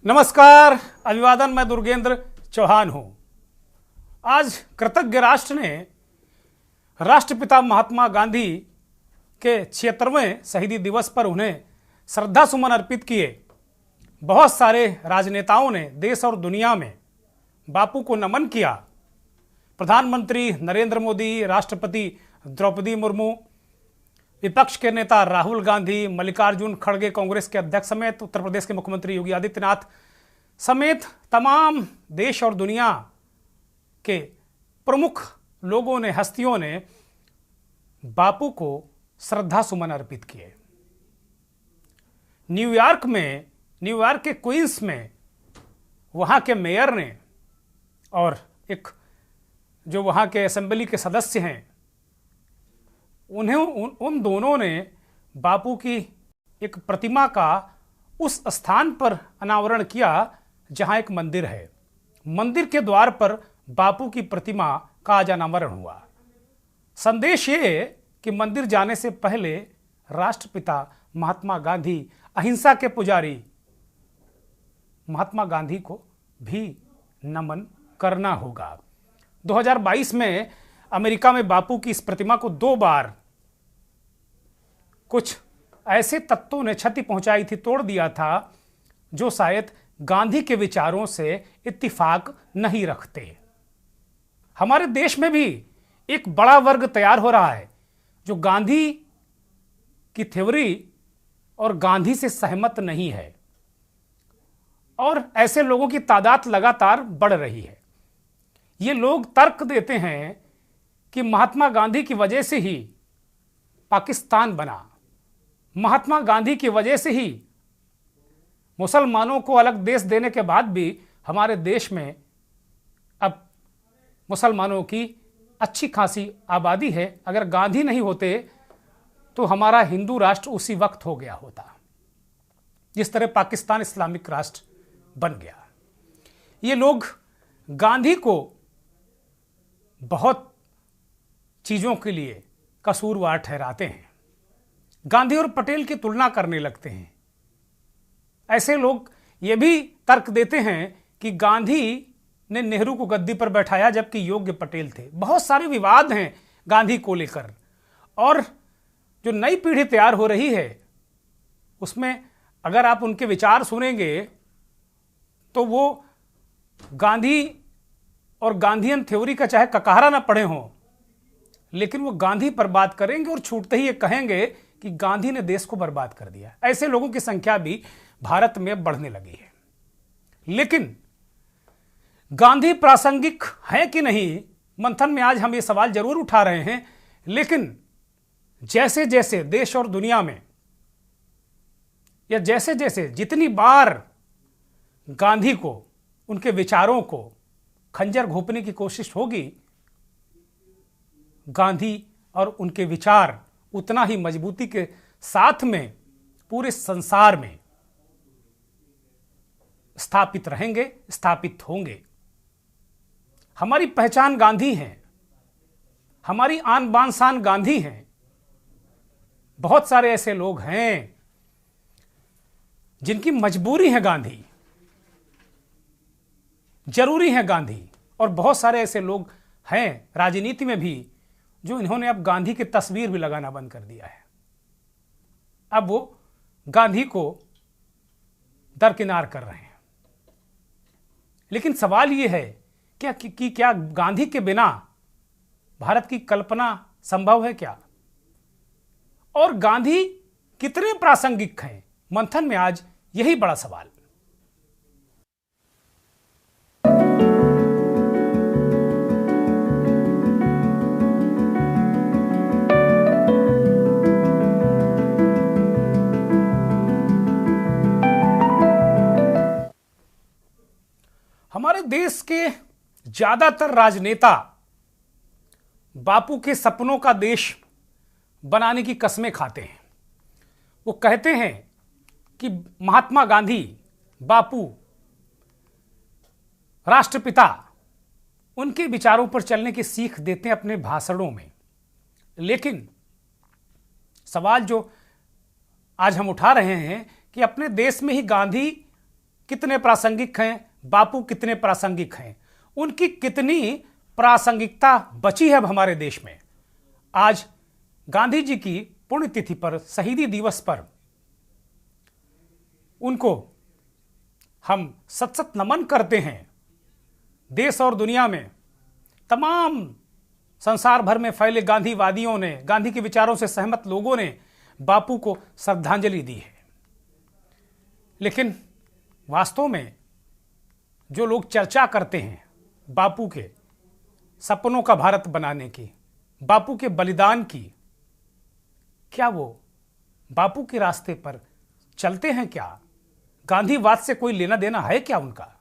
नमस्कार, अभिवादन। मैं दुर्गेंद्र चौहान हूं। आज कृतज्ञ राष्ट्र ने राष्ट्रपिता महात्मा गांधी के 76वें शहीदी दिवस पर उन्हें श्रद्धा सुमन अर्पित किए। बहुत सारे राजनेताओं ने देश और दुनिया में बापू को नमन किया। प्रधानमंत्री नरेंद्र मोदी, राष्ट्रपति द्रौपदी मुर्मू, विपक्ष के नेता राहुल गांधी, मल्लिकार्जुन खड़गे कांग्रेस के अध्यक्ष समेत उत्तर प्रदेश के मुख्यमंत्री योगी आदित्यनाथ समेत तमाम देश और दुनिया के प्रमुख लोगों ने, हस्तियों ने बापू को श्रद्धा सुमन अर्पित किए। न्यूयॉर्क के क्वींस में वहां के मेयर ने और एक जो वहां के असेंबली के सदस्य हैं, उन दोनों ने बापू की एक प्रतिमा का उस स्थान पर अनावरण किया जहां एक मंदिर है। मंदिर के द्वार पर बापू की प्रतिमा का आज अनावरण हुआ। संदेश ये कि मंदिर जाने से पहले राष्ट्रपिता महात्मा गांधी, अहिंसा के पुजारी महात्मा गांधी को भी नमन करना होगा। 2022 में अमेरिका में बापू की इस प्रतिमा को 2 बार कुछ ऐसे तत्वों ने क्षति पहुंचाई थी, तोड़ दिया था, जो शायद गांधी के विचारों से इत्तिफाक नहीं रखते। हमारे देश में भी एक बड़ा वर्ग तैयार हो रहा है जो गांधी की थ्योरी और गांधी से सहमत नहीं है, और ऐसे लोगों की तादाद लगातार बढ़ रही है। ये लोग तर्क देते हैं कि महात्मा गांधी की वजह से ही पाकिस्तान बना, महात्मा गांधी की वजह से ही मुसलमानों को अलग देश देने के बाद भी हमारे देश में अब मुसलमानों की अच्छी खासी आबादी है। अगर गांधी नहीं होते तो हमारा हिंदू राष्ट्र उसी वक्त हो गया होता, जिस तरह पाकिस्तान इस्लामिक राष्ट्र बन गया। ये लोग गांधी को बहुत चीज़ों के लिए कसूरवार ठहराते हैं, गांधी और पटेल की तुलना करने लगते हैं। ऐसे लोग ये भी तर्क देते हैं कि गांधी ने नेहरू को गद्दी पर बैठाया जबकि योग्य पटेल थे। बहुत सारे विवाद हैं गांधी को लेकर, और जो नई पीढ़ी तैयार हो रही है उसमें अगर आप उनके विचार सुनेंगे तो वो गांधी और गांधीयन थ्योरी का चाहे ककारा ना पढ़े हों, लेकिन वो गांधी पर बात करेंगे और छूटते ही ये कहेंगे कि गांधी ने देश को बर्बाद कर दिया। ऐसे लोगों की संख्या भी भारत में बढ़ने लगी है। लेकिन गांधी प्रासंगिक है कि नहीं, मंथन में आज हम ये सवाल जरूर उठा रहे हैं। लेकिन जैसे जैसे देश और दुनिया में, या जैसे जैसे जितनी बार गांधी को, उनके विचारों को खंजर घोंपने की कोशिश होगी, गांधी और उनके विचार उतना ही मजबूती के साथ में पूरे संसार में स्थापित रहेंगे, स्थापित होंगे। हमारी पहचान गांधी है, हमारी आन बान शान गांधी हैं। बहुत सारे ऐसे लोग हैं जिनकी मजबूरी है गांधी, जरूरी है गांधी, और बहुत सारे ऐसे लोग हैं राजनीति में भी जो इन्होंने अब गांधी की तस्वीर भी लगाना बंद कर दिया है। अब वो गांधी को दरकिनार कर रहे हैं। लेकिन सवाल ये है कि क्या गांधी के बिना भारत की कल्पना संभव है क्या? और गांधी कितने प्रासंगिक हैं? मंथन में आज यही बड़ा सवाल। हमारे देश के ज्यादातर राजनेता बापू के सपनों का देश बनाने की कस्में खाते हैं। वो कहते हैं कि महात्मा गांधी, बापू राष्ट्रपिता, उनके विचारों पर चलने की सीख देते हैं अपने भाषणों में। लेकिन सवाल जो आज हम उठा रहे हैं कि अपने देश में ही गांधी कितने प्रासंगिक हैं, बापू कितने प्रासंगिक हैं, उनकी कितनी प्रासंगिकता बची है अब हमारे देश में। आज गांधी जी की पुण्यतिथि पर, शहीदी दिवस पर उनको हम सत सत नमन करते हैं। देश और दुनिया में तमाम संसार भर में फैले गांधीवादियों ने, गांधी के विचारों से सहमत लोगों ने बापू को श्रद्धांजलि दी है। लेकिन वास्तव में जो लोग चर्चा करते हैं बापू के सपनों का भारत बनाने की, बापू के बलिदान की, क्या वो बापू के रास्ते पर चलते हैं? क्या गांधीवाद से कोई लेना देना है क्या उनका?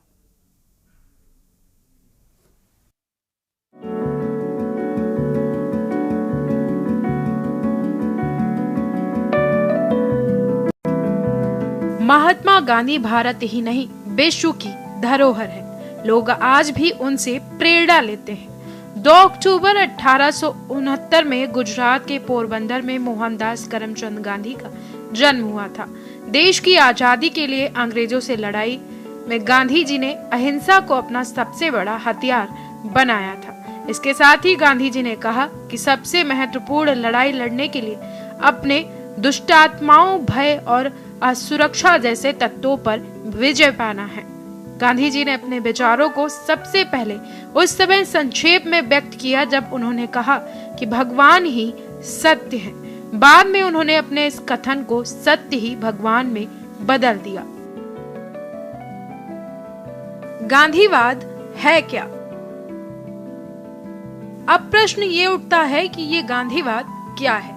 महात्मा गांधी भारत ही नहीं विश्व की धरोहर है। लोग आज भी उनसे प्रेरणा लेते हैं। 2 अक्टूबर 1869 में गुजरात के पोरबंदर में मोहनदास करमचंद गांधी का जन्म हुआ था। देश की आजादी के लिए अंग्रेजों से लड़ाई में गांधी जी ने अहिंसा को अपना सबसे बड़ा हथियार बनाया था। इसके साथ ही गांधी जी ने कहा कि सबसे महत्वपूर्ण लड़ाई लड़ने के लिए अपने दुष्टात्माओं, भय और असुरक्षा जैसे तत्वों पर विजय पाना है। गांधी जी ने अपने विचारों को सबसे पहले उस समय संक्षेप में व्यक्त किया जब उन्होंने कहा कि भगवान ही सत्य है। बाद में उन्होंने अपने इस कथन को सत्य ही भगवान में बदल दिया। गांधीवाद है क्या? अब प्रश्न ये उठता है कि ये गांधीवाद क्या है?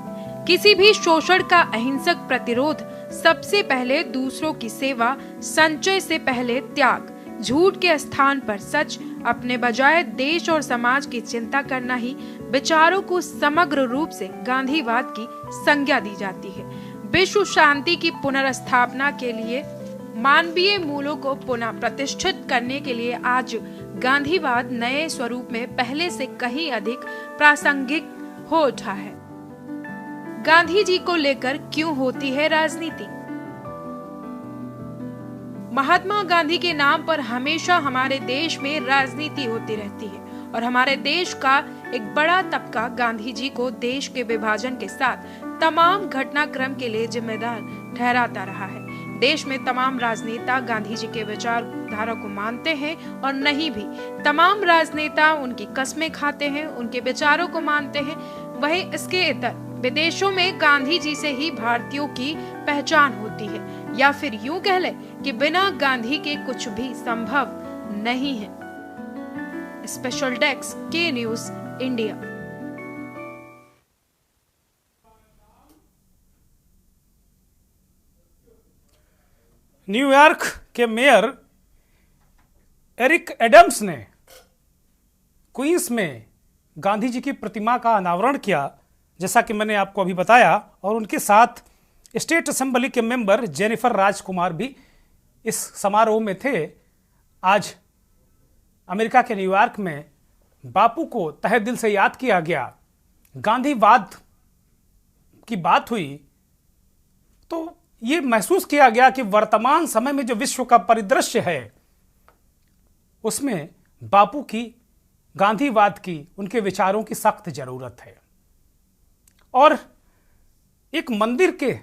किसी भी शोषण का अहिंसक प्रतिरोध, सबसे पहले दूसरों की सेवा, संचय से पहले त्याग, झूठ के स्थान पर सच, अपने बजाय देश और समाज की चिंता करना ही विचारों को समग्र रूप से गांधीवाद की संज्ञा दी जाती है। विश्व शांति की पुनर्स्थापना के लिए, मानवीय मूल्यों को पुनः प्रतिष्ठित करने के लिए आज गांधीवाद नए स्वरूप में पहले से कहीं अधिक प्रासंगिक हो उठा है। गांधी जी को लेकर क्यों होती है राजनीति? महात्मा गांधी के नाम पर हमेशा हमारे देश में राजनीति होती रहती है और हमारे देश का एक बड़ा तबका गांधी जी को देश के विभाजन के साथ तमाम घटनाक्रम के लिए जिम्मेदार ठहराता रहा है। देश में तमाम राजनेता गांधी जी के विचारधारा को मानते हैं और नहीं भी। तमाम राजनेता उनकी कस्में खाते हैं, उनके विचारों को मानते हैं। वहीं इसके इतर विदेशों में गांधी जी से ही भारतीयों की पहचान होती है, या फिर यूं कह ले कि बिना गांधी के कुछ भी संभव नहीं है। स्पेशल डेस्क के न्यूज इंडिया। न्यूयॉर्क के मेयर एरिक एडम्स ने क्वींस में गांधी जी की प्रतिमा का अनावरण किया, जैसा कि मैंने आपको अभी बताया, और उनके साथ स्टेट असेंबली के मेंबर जेनिफर राजकुमार भी इस समारोह में थे। आज अमेरिका के न्यूयॉर्क में बापू को तहे दिल से याद किया गया, गांधीवाद की बात हुई, तो ये महसूस किया गया कि वर्तमान समय में जो विश्व का परिदृश्य है उसमें बापू की, गांधीवाद की, उनके विचारों की सख्त जरूरत है। और एक मंदिर के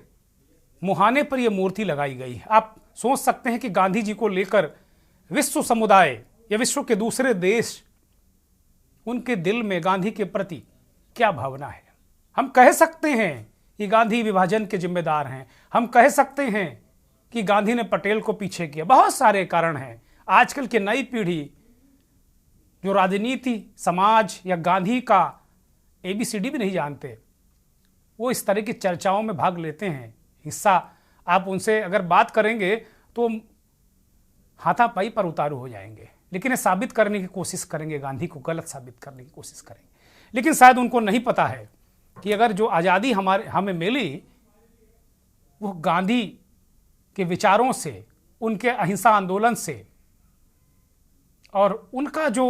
मुहाने पर यह मूर्ति लगाई गई है। आप सोच सकते हैं कि गांधी जी को लेकर विश्व समुदाय या विश्व के दूसरे देश, उनके दिल में गांधी के प्रति क्या भावना है। हम कह सकते हैं कि गांधी विभाजन के जिम्मेदार हैं, हम कह सकते हैं कि गांधी ने पटेल को पीछे किया, बहुत सारे कारण हैं। आजकल की नई पीढ़ी जो राजनीति, समाज या गांधी का ABCD भी नहीं जानते, वो इस तरह की चर्चाओं में भाग लेते हैं। हिस्सा आप उनसे अगर बात करेंगे तो हाथापाई पर उतारू हो जाएंगे, लेकिन ये साबित करने की कोशिश करेंगे, गांधी को गलत साबित करने की कोशिश करेंगे। लेकिन शायद उनको नहीं पता है कि अगर जो आज़ादी हमें मिली वो गांधी के विचारों से, उनके अहिंसा आंदोलन से और उनका जो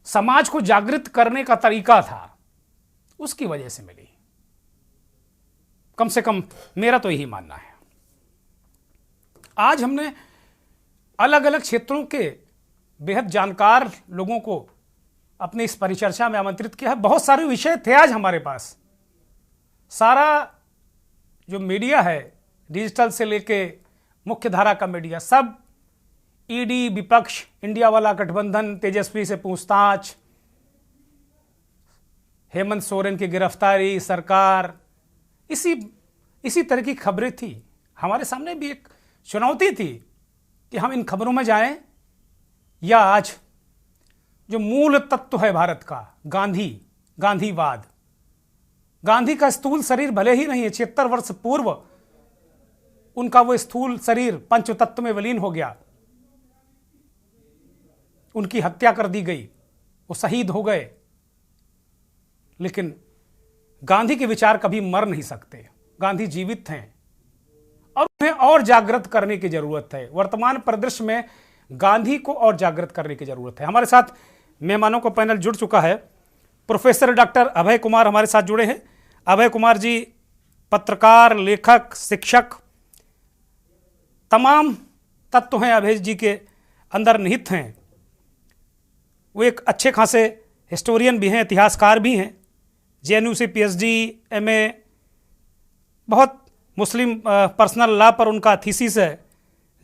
समाज को जागृत करने का तरीका था, उसकी वजह से मिली। कम से कम मेरा तो यही मानना है। आज हमने अलग अलग क्षेत्रों के बेहद जानकार लोगों को अपनी इस परिचर्चा में आमंत्रित किया है। बहुत सारे विषय थे आज हमारे पास। सारा जो मीडिया है, डिजिटल से लेके मुख्य धारा का मीडिया, सब ईडी, विपक्ष, इंडिया वाला गठबंधन, तेजस्वी से पूछताछ, हेमंत सोरेन की गिरफ्तारी, सरकार, इसी तरह की खबरें थी। हमारे सामने भी एक चुनौती थी कि हम इन खबरों में जाएं या आज जो मूल तत्व है भारत का, गांधीवाद, गांधी का स्थूल शरीर भले ही नहीं है, 76 वर्ष पूर्व उनका वो स्थूल शरीर पंच तत्व में विलीन हो गया, उनकी हत्या कर दी गई, वो शहीद हो गए, लेकिन गांधी के विचार कभी मर नहीं सकते। गांधी जीवित हैं और उन्हें और जागृत करने की जरूरत है। वर्तमान परिदृश्य में गांधी को और जागृत करने की जरूरत है। हमारे साथ मेहमानों का पैनल जुड़ चुका है। प्रोफेसर डॉक्टर अभय कुमार हमारे साथ जुड़े हैं। अभय कुमार जी पत्रकार, लेखक, शिक्षक, तमाम तत्व हैं अभय जी के अंदर निहित हैं। वो एक अच्छे खासे हिस्टोरियन भी हैं, इतिहासकार भी हैं। जेएनयू से पीएचडी, एमए, बहुत मुस्लिम पर्सनल लॉ पर उनका थीसिस है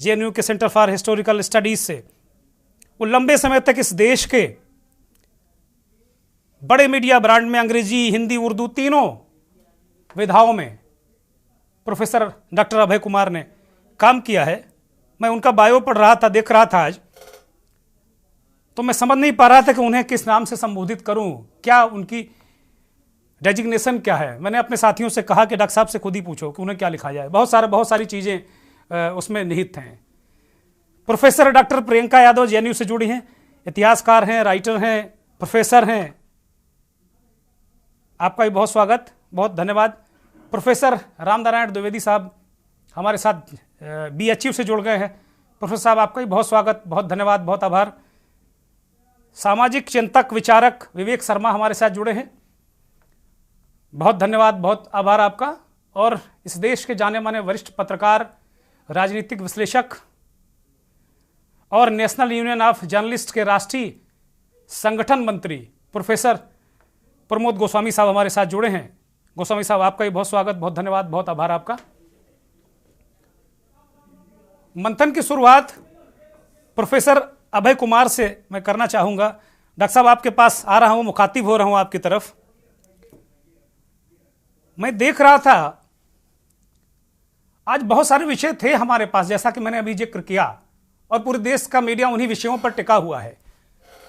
जेएनयू के सेंटर फॉर हिस्टोरिकल स्टडीज से। वो लंबे समय तक इस देश के बड़े मीडिया ब्रांड में अंग्रेजी, हिंदी, उर्दू तीनों विधाओं में प्रोफेसर डॉक्टर अभय कुमार ने काम किया है। मैं उनका बायो पढ़ रहा था, देख रहा था आज, तो मैं समझ नहीं पा रहा था कि उन्हें किस नाम से संबोधित करूं, क्या उनकी डेजिग्नेशन क्या है। मैंने अपने साथियों से कहा कि डॉक्टर साहब से खुद ही पूछो कि उन्हें क्या लिखा जाए। बहुत सारी चीज़ें उसमें निहित हैं। Professor doctor Priyanka Yadav JNU से जुड़ी हैं, इतिहासकार हैं, राइटर हैं, प्रोफेसर हैं। आपका भी बहुत स्वागत, बहुत धन्यवाद। प्रोफेसर रामनारायण द्विवेदी साहब हमारे साथ बीएचयू से जुड़ गए हैं। प्रोफेसर साहब आपका भी बहुत स्वागत, बहुत धन्यवाद, बहुत आभार। सामाजिक चिंतक, विचारक विवेक शर्मा हमारे साथ जुड़े हैं, बहुत धन्यवाद, बहुत आभार आपका। और इस देश के जाने माने वरिष्ठ पत्रकार, राजनीतिक विश्लेषक और नेशनल यूनियन ऑफ जर्नलिस्ट के राष्ट्रीय संगठन मंत्री प्रोफेसर प्रमोद गोस्वामी साहब हमारे साथ जुड़े हैं। गोस्वामी साहब आपका भी बहुत स्वागत, बहुत धन्यवाद, बहुत आभार आपका। मंथन की शुरुआत प्रोफेसर अभय कुमार से मैं करना चाहूंगा। डॉक्टर साहब आपके पास आ रहा हूं, मुखातिब हो रहा हूं आपकी तरफ। मैं देख रहा था आज बहुत सारे विषय थे हमारे पास, जैसा कि मैंने अभी जिक्र किया, और पूरे देश का मीडिया उन्हीं विषयों पर टिका हुआ है।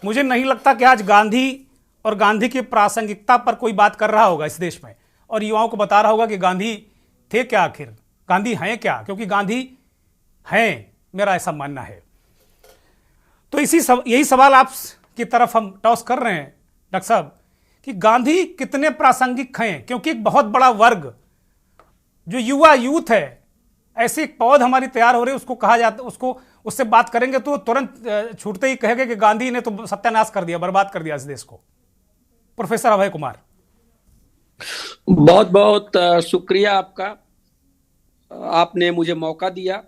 मुझे नहीं लगता कि आज गांधी और गांधी की प्रासंगिकता पर कोई बात कर रहा होगा इस देश में, और युवाओं को बता रहा होगा कि गांधी थे क्या, आखिर गांधी हैं क्या, क्योंकि गांधी हैं, मेरा ऐसा मानना है। तो यही सवाल आपकी तरफ हम टॉस कर रहे हैं डॉक्टर साहब कि गांधी कितने प्रासंगिक हैं, क्योंकि एक बहुत बड़ा वर्ग जो यूथ है, ऐसी एक पौध हमारी तैयार हो रही है, उसको कहा जाता, उससे बात करेंगे तो तुरंत छूटते ही कहेंगे कि गांधी ने तो सत्यानाश कर दिया, बर्बाद कर दिया इस देश को। प्रोफेसर अभय कुमार, बहुत बहुत शुक्रिया आपका, आपने मुझे मौका दिया।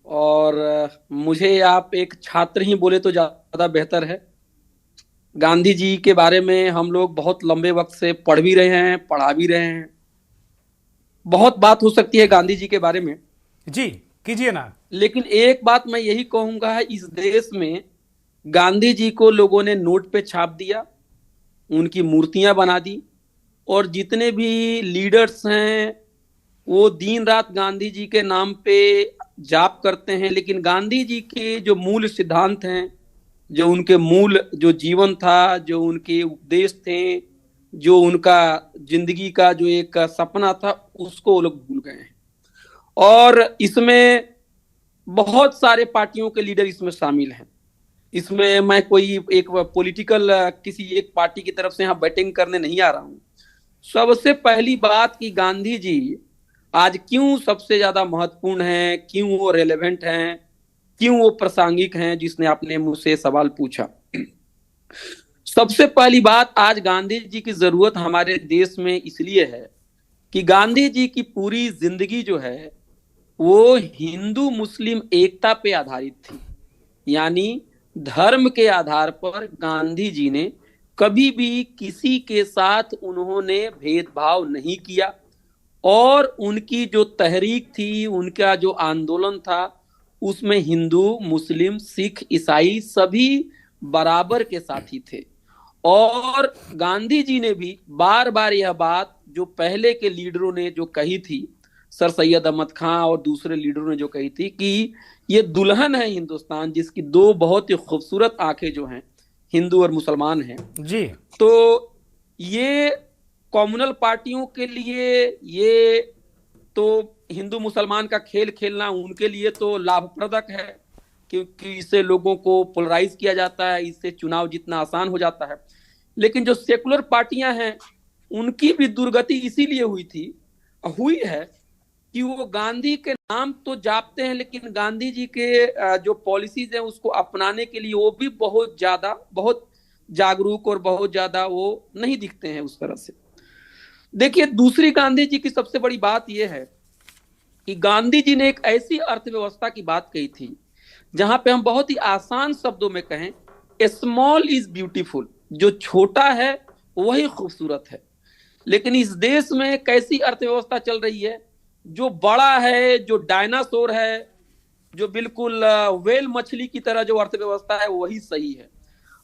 और मुझे आप एक छात्र ही बोले तो ज्यादा बेहतर है। गांधी जी के बारे में हम लोग बहुत लंबे वक्त से पढ़ भी रहे हैं, पढ़ा भी रहे हैं। बहुत बात हो सकती है गांधी जी के बारे में, जी कीजिए ना। लेकिन एक बात मैं यही कहूंगा है, इस देश में गांधी जी को लोगों ने नोट पे छाप दिया, उनकी मूर्तियां बना दी, और जितने भी लीडर्स हैं वो दिन रात गांधी जी के नाम पे जाप करते हैं। लेकिन गांधी जी के जो मूल सिद्धांत हैं, जो उनके मूल जो जीवन था, जो उनके उपदेश थे, जो उनका जिंदगी का जो एक सपना था, उसको वो लोग भूल गए हैं। और इसमें बहुत सारे पार्टियों के लीडर इसमें शामिल हैं। इसमें मैं कोई एक पॉलिटिकल किसी एक पार्टी की तरफ से यहाँ बैटिंग करने नहीं आ रहा हूँ। सबसे पहली बात कि गांधी जी आज क्यों सबसे ज्यादा महत्वपूर्ण हैं, क्यों वो रेलेवेंट हैं, क्यों वो प्रासंगिक हैं, जिसने आपने मुझसे सवाल पूछा। सबसे पहली बात, आज गांधी जी की जरूरत हमारे देश में इसलिए है कि गांधी जी की पूरी जिंदगी जो है वो हिंदू मुस्लिम एकता पे आधारित थी। यानी धर्म के आधार पर गांधी जी ने कभी भी किसी के साथ उन्होंने भेदभाव नहीं किया, और उनकी जो तहरीक थी, उनका जो आंदोलन था, उसमें हिंदू मुस्लिम सिख ईसाई सभी बराबर के साथी थे। और गांधी जी ने भी बार बार यह बात जो पहले के लीडरों ने जो कही थी, सर सैयद अहमद खां और दूसरे लीडरों ने जो कही थी कि ये दुल्हन है हिंदुस्तान जिसकी दो बहुत ही खूबसूरत आंखें जो हैं हिंदू और मुसलमान हैं जी। तो ये कम्युनल पार्टियों के लिए, ये तो हिंदू मुसलमान का खेल खेलना उनके लिए तो लाभप्रदक है, क्योंकि इससे लोगों को पोलराइज किया जाता है, इससे चुनाव जीतना आसान हो जाता है। लेकिन जो सेकुलर पार्टियां हैं उनकी भी दुर्गति इसीलिए हुई है कि वो गांधी के नाम तो जापते हैं, लेकिन गांधी जी के जो पॉलिसीज हैं उसको अपनाने के लिए वो भी बहुत जागरूक और बहुत ज्यादा वो नहीं दिखते हैं उस तरह से। देखिए, दूसरी गांधी जी की सबसे बड़ी बात यह है कि गांधी जी ने एक ऐसी अर्थव्यवस्था की बात कही थी जहां पे हम बहुत ही आसान शब्दों में कहें, स्मॉल इज ब्यूटीफुल, जो छोटा है वही खूबसूरत है। लेकिन इस देश में कैसी अर्थव्यवस्था चल रही है, जो बड़ा है, जो डायनासोर है, जो बिल्कुल वेल मछली की तरह जो अर्थव्यवस्था है वही सही है।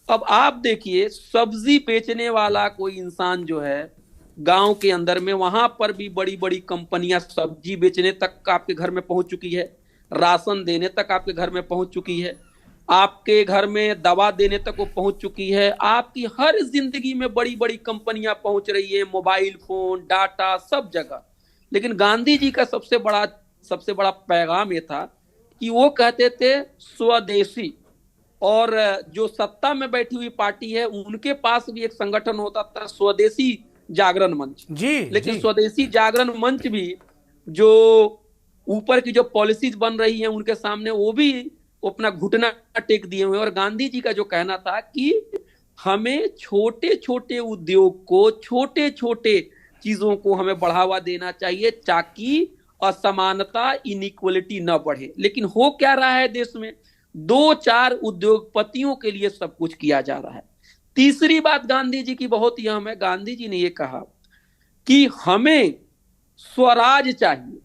अब आप देखिए, सब्जी बेचने वाला कोई इंसान जो है गांव के अंदर में, वहां पर भी बड़ी बड़ी कंपनियां सब्जी बेचने तक आपके घर में पहुंच चुकी है, राशन देने तक आपके घर में पहुंच चुकी है, आपके घर में दवा देने तक वो पहुंच चुकी है। आपकी हर जिंदगी में बड़ी बड़ी कंपनियां पहुंच रही है, मोबाइल फोन, डाटा, सब जगह। लेकिन गांधी जी का सबसे बड़ा पैगाम ये था कि वो कहते थे स्वदेशी। और जो सत्ता में बैठी हुई पार्टी है उनके पास भी एक संगठन होता था, स्वदेशी जागरण मंच जी। लेकिन स्वदेशी जागरण मंच भी जो ऊपर की जो पॉलिसीज बन रही हैं उनके सामने वो भी अपना घुटना टेक दिए हुए। और गांधी जी का जो कहना था कि हमें छोटे छोटे उद्योग को, छोटे छोटे चीजों को हमें बढ़ावा देना चाहिए ताकि असमानता, इनइक्वलिटी न बढ़े। लेकिन हो क्या रहा है देश में, 2-4 उद्योगपतियों के लिए सब कुछ किया जा रहा है। तीसरी बात गांधी जी की बहुत ही अहम है। गांधी जी ने यह कहा कि हमें स्वराज चाहिए।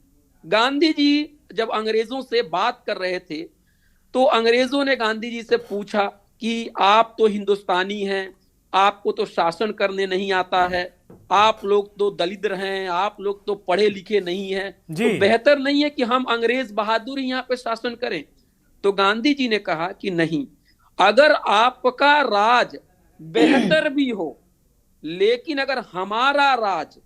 गांधी जी जब अंग्रेजों से बात कर रहे थे तो अंग्रेजों ने गांधी जी से पूछा कि आप तो हिंदुस्तानी हैं, आपको तो शासन करने नहीं आता है, आप लोग तो दलित हैं, आप लोग तो पढ़े लिखे नहीं हैं, तो बेहतर नहीं है कि हम अंग्रेज बहादुर ही यहाँ पे शासन करें। तो गांधी जी ने कहा कि नहीं, अगर आपका राज बेहतर भी हो, लेकिन अगर हमारा राज,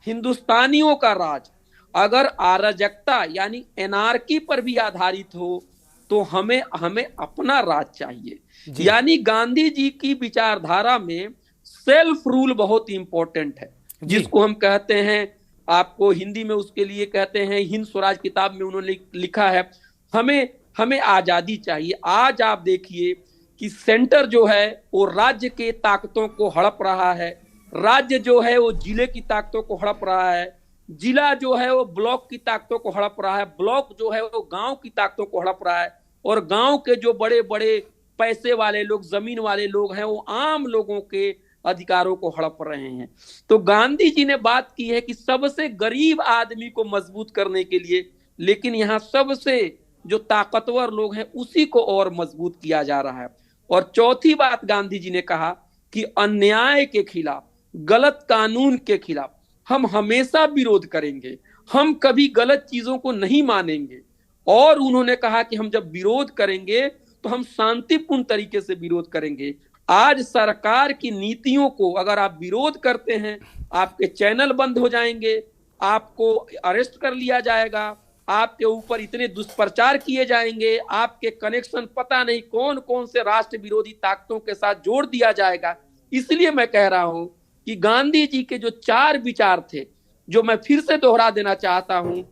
हिंदुस्तानियों का राज, अगर अराजकता यानी एनार्की पर भी आधारित हो तो हमें अपना राज चाहिए। यानी गांधी जी की विचारधारा में सेल्फ रूल बहुत इंपॉर्टेंट है, जिसको हम कहते हैं, आपको हिंदी में उसके लिए कहते हैं, हिंद स्वराज किताब में उन्होंने लिखा है, हमें आजादी चाहिए। आज आप देखिए कि सेंटर जो है वो राज्य के ताकतों को हड़प रहा है, राज्य जो है वो जिले की ताकतों को हड़प रहा है, जिला जो है वो ब्लॉक की ताकतों को हड़प रहा है, ब्लॉक जो है वो गांव की ताकतों को हड़प रहा है, और गांव के जो बड़े बड़े पैसे वाले लोग, जमीन वाले लोग हैं, वो आम लोगों के अधिकारों को हड़प रहे हैं। तो गांधी जी ने बात की है कि सबसे गरीब आदमी को मजबूत करने के लिए, लेकिन यहाँ सबसे जो ताकतवर लोग हैं उसी को और मजबूत किया जा रहा है। और चौथी बात गांधी जी ने कहा कि अन्याय के खिलाफ, गलत कानून के खिलाफ हम हमेशा विरोध करेंगे, हम कभी गलत चीजों को नहीं मानेंगे। और उन्होंने कहा कि हम जब विरोध करेंगे तो हम शांतिपूर्ण तरीके से विरोध करेंगे। आज सरकार की नीतियों को अगर आप विरोध करते हैं, आपके चैनल बंद हो जाएंगे, आपको अरेस्ट कर लिया जाएगा, आपके ऊपर इतने दुष्प्रचार किए जाएंगे, आपके कनेक्शन पता नहीं कौन कौन से राष्ट्र विरोधी ताकतों के साथ जोड़ दिया जाएगा। इसलिए मैं कह रहा हूं कि गांधी जी के जो 4 विचार थे, जो मैं फिर से दोहरा देना चाहता हूं।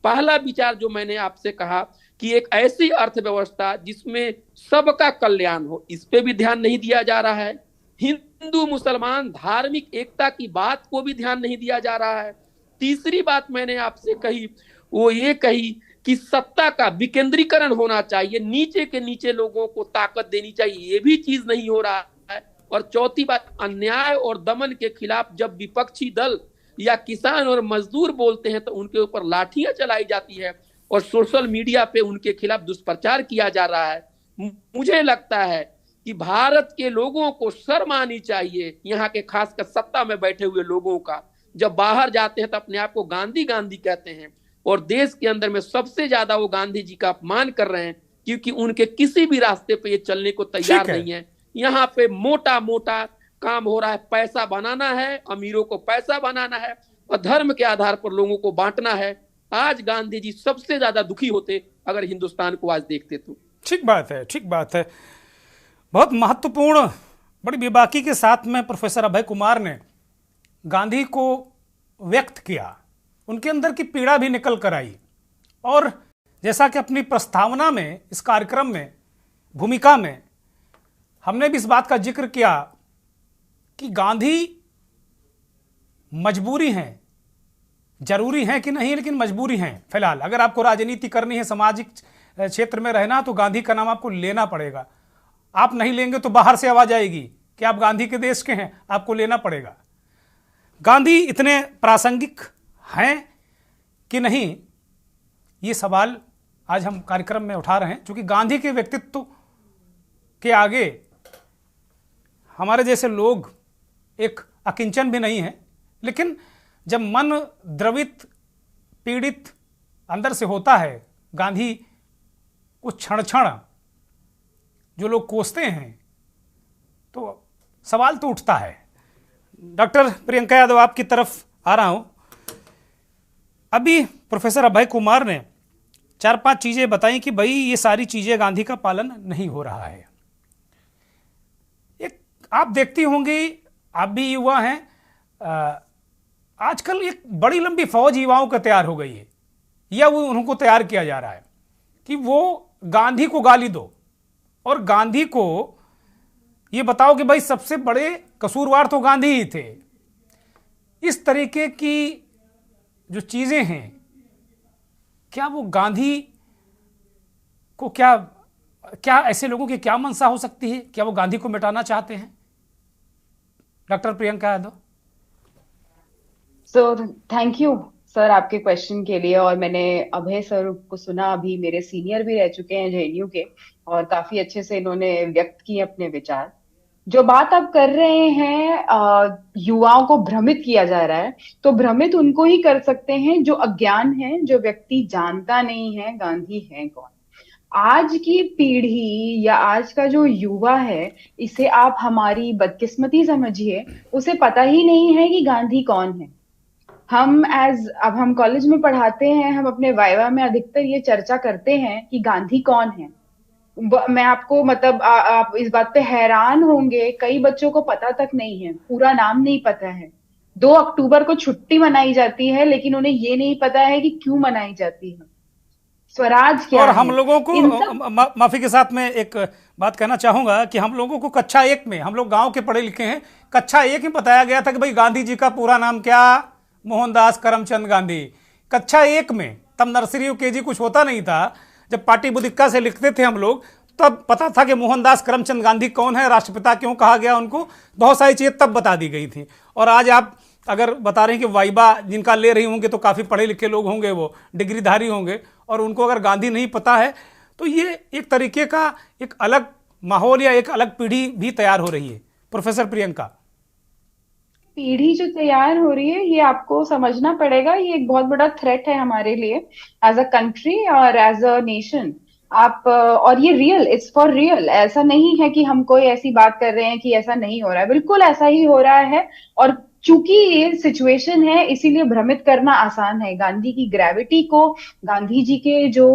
पहला विचार जो मैंने आपसे कहा कि एक ऐसी अर्थव्यवस्था जिसमें सबका कल्याण हो, इस पे भी ध्यान नहीं दिया जा रहा है। हिंदू मुसलमान धार्मिक एकता की बात को भी ध्यान नहीं दिया जा रहा है। तीसरी बात मैंने आपसे कही वो ये कही कि सत्ता का विकेंद्रीकरण होना चाहिए, नीचे के नीचे लोगों को ताकत देनी चाहिए, ये भी चीज नहीं हो रहा है। और चौथी बात, अन्याय और दमन के खिलाफ जब विपक्षी दल या किसान और मजदूर बोलते हैं तो उनके ऊपर लाठियां चलाई जाती है और सोशल मीडिया पे उनके खिलाफ दुष्प्रचार किया जा रहा है। मुझे लगता है कि भारत के लोगों को शर्म आनी चाहिए, यहाँ के खासकर सत्ता में बैठे हुए लोगों का। जब बाहर जाते हैं तो अपने आप को गांधी गांधी कहते हैं और देश के अंदर में सबसे ज्यादा वो गांधी जी का अपमान कर रहे हैं, क्योंकि उनके किसी भी रास्ते पे ये चलने को तैयार नहीं है। यहाँ पे मोटा मोटा काम हो रहा है, पैसा बनाना है, अमीरों को पैसा बनाना है और धर्म के आधार पर लोगों को बांटना है। आज गांधी जी सबसे ज्यादा दुखी होते अगर हिंदुस्तान को आज देखते तो। ठीक बात है, ठीक बात है। बहुत महत्वपूर्ण, बड़ी बेबाकी के साथ में प्रोफेसर अभय कुमार ने गांधी को व्यक्त किया, उनके अंदर की पीड़ा भी निकल कर आई। और जैसा कि अपनी प्रस्तावना में, इस कार्यक्रम में, भूमिका में हमने भी इस बात का जिक्र किया कि गांधी मजबूरी हैं, जरूरी हैं कि नहीं, लेकिन मजबूरी हैं फिलहाल। अगर आपको राजनीति करनी है, सामाजिक क्षेत्र में रहना, तो गांधी का नाम आपको लेना पड़ेगा। आप नहीं लेंगे तो बाहर से आवाज आएगी कि आप गांधी के देश के हैं, आपको लेना पड़ेगा। गांधी इतने प्रासंगिक हैं कि नहीं, ये सवाल आज हम कार्यक्रम में उठा रहे हैं, क्योंकि गांधी के व्यक्तित्व के आगे हमारे जैसे लोग एक अकिंचन भी नहीं है। लेकिन जब मन द्रवित, पीड़ित अंदर से होता है, गांधी को क्षण क्षण जो लोग कोसते हैं, तो सवाल तो उठता है। डॉक्टर प्रियंका यादव, आपकी तरफ आ रहा हूं। अभी प्रोफेसर अभय कुमार ने 4-5 चीजें बताई कि भाई ये सारी चीजें गांधी का पालन नहीं हो रहा है। एक आप देखती होंगी, आप भी युवा हैं, आजकल एक बड़ी लंबी फौज युवाओं का तैयार हो गई है, या वो उनको तैयार किया जा रहा है कि वो गांधी को गाली दो और गांधी को ये बताओ कि भाई सबसे बड़े कसूरवार तो गांधी ही थे। इस तरीके की जो चीजें हैं, क्या वो गांधी को क्या ऐसे लोगों की क्या मंशा हो सकती है? क्या वो गांधी को मिटाना चाहते हैं? Doctor Priyanka Yadav. Thank you sir आपके क्वेश्चन के लिए। और मैंने अभय सर को सुना, अभी मेरे सीनियर भी रह चुके हैं जेएनयू के, और काफी अच्छे से इन्होंने व्यक्त किए अपने विचार। जो बात आप कर रहे हैं, युवाओं को भ्रमित किया जा रहा है, तो भ्रमित उनको ही कर सकते हैं जो अज्ञान है, जो व्यक्ति जानता नहीं है गांधी है कौन। आज की पीढ़ी या आज का जो युवा है, इसे आप हमारी बदकिस्मती समझिए, उसे पता ही नहीं है कि गांधी कौन है। अब हम कॉलेज में पढ़ाते हैं, हम अपने वाइवा में अधिकतर ये चर्चा करते हैं कि गांधी कौन है। मैं आपको मतलब आप इस बात पे हैरान होंगे, कई बच्चों को पता तक नहीं है, पूरा नाम नहीं पता है। 2 अक्टूबर को छुट्टी मनाई जाती है, लेकिन उन्हें ये नहीं पता है कि क्यों मनाई जाती है, स्वराज क्या और है। हम लोगों को माफी के साथ में एक बात कहना चाहूंगा कि हम लोगों को कक्षा 1 में, हम लोग गांव के पढ़े लिखे हैं, कक्षा 1 में बताया गया था कि भाई गांधी जी का पूरा नाम क्या, मोहनदास करमचंद गांधी। कक्षा 1 में, तब नर्सरी केजी कुछ होता नहीं था, जब पाटी बुदिक्का से लिखते थे हम लोग, तब पता था कि मोहनदास करमचंद गांधी कौन है, राष्ट्रपिता क्यों कहा गया उनको, बहुत सारी चीजें तब बता दी गई थी। और आज आप अगर बता रहे हैं कि वाइबा जिनका ले रही होंगे तो काफी पढ़े लिखे लोग होंगे, वो डिग्रीधारी होंगे, और उनको अगर गांधी नहीं पता है, तो ये एक तरीके का एक अलग माहौल या एक अलग पीढ़ी भी तैयार हो रही है। प्रोफेसर प्रियंका, पीढ़ी जो तैयार हो रही है, ये आपको समझना पड़ेगा, ये एक बहुत बड़ा थ्रेट है हमारे लिए एज अ कंट्री और एज अ नेशन। और ये रियल, इट्स फॉर रियल। ऐसा नहीं है कि हम कोई ऐसी बात कर रहे हैं कि ऐसा नहीं हो रहा है, बिल्कुल ऐसा ही हो रहा है। और चूंकि ये सिचुएशन है, इसीलिए भ्रमित करना आसान है। गांधी की ग्रेविटी को, गांधी जी के जो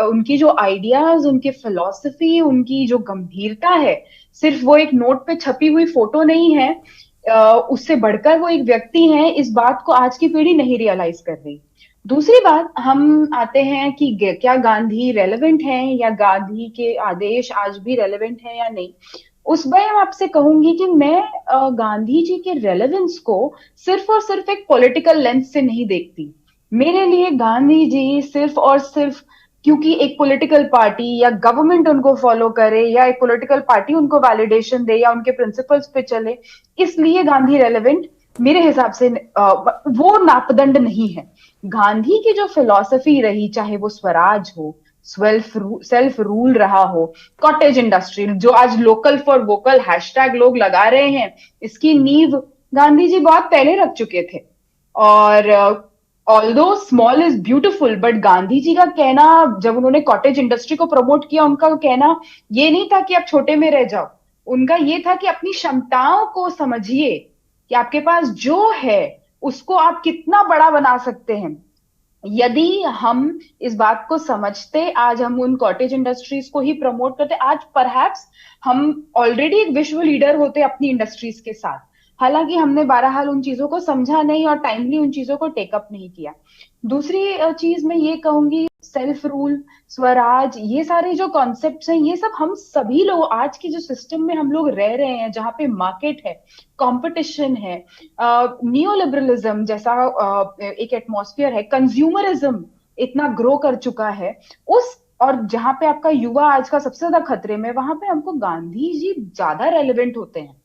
उनकी जो आइडियाज, उनके फिलॉसफी, उनकी जो गंभीरता है, सिर्फ वो एक नोट पे छपी हुई फोटो नहीं है, उससे बढ़कर वो एक व्यक्ति है। इस बात को आज की पीढ़ी नहीं रियलाइज कर रही। दूसरी बात, हम आते हैं कि क्या गांधी रेलेवेंट है, या गांधी के आदेश आज भी रेलेवेंट है या नहीं। उस पर मैं आपसे कहूंगी कि मैं गांधी जी के रेलेवेंस को सिर्फ और सिर्फ एक पॉलिटिकल लेंस से नहीं देखती। मेरे लिए गांधी जी सिर्फ और सिर्फ क्योंकि एक पॉलिटिकल पार्टी या गवर्नमेंट उनको फॉलो करे या एक पॉलिटिकल पार्टी उनको वैलिडेशन दे या उनके प्रिंसिपल्स पे चले, इसलिए गांधी रेलेवेंट मेरे हिसाब से वो नापदंड नहीं है। गांधी की जो फिलॉसफी रही, चाहे वो स्वराज हो, सेल्फ रूल रहा हो, कॉटेज इंडस्ट्री जो आज लोकल फॉर वोकल हैशटैग लोग लगा रहे हैं, इसकी नींव गांधी जी बहुत पहले रख चुके थे। और although small is beautiful, but Gandhi ji का कहना, जब उन्होंने कॉटेज इंडस्ट्री को प्रमोट किया, उनका कहना ये नहीं था कि आप छोटे में रह जाओ, उनका ये था कि अपनी क्षमताओं को समझिए कि आपके पास जो है उसको आप कितना बड़ा बना सकते हैं। यदि हम इस बात को समझते, आज हम उन कॉटेज इंडस्ट्रीज को ही प्रमोट करते, आज परहैप्स हम ऑलरेडी एक विश्व लीडर होते अपनी इंडस्ट्रीज के साथ। हालांकि हमने बहरहाल उन चीजों को समझा नहीं और टाइमली उन चीजों को टेकअप नहीं किया। दूसरी चीज मैं ये कहूंगी, सेल्फ रूल, स्वराज, ये सारे जो कॉन्सेप्ट्स हैं, ये सब हम सभी लोग आज के जो सिस्टम में हम लोग रह रहे हैं, जहाँ पे मार्केट है, कंपटीशन है, नियोलिबरलिज्म जैसा एक एटमॉस्फेयर है, कंज्यूमरिज्म इतना ग्रो कर चुका है, उस और जहां पे आपका युवा आज का सबसे ज्यादा खतरे में, वहां पे हमको गांधी जी ज्यादा रेलेवेंट होते हैं।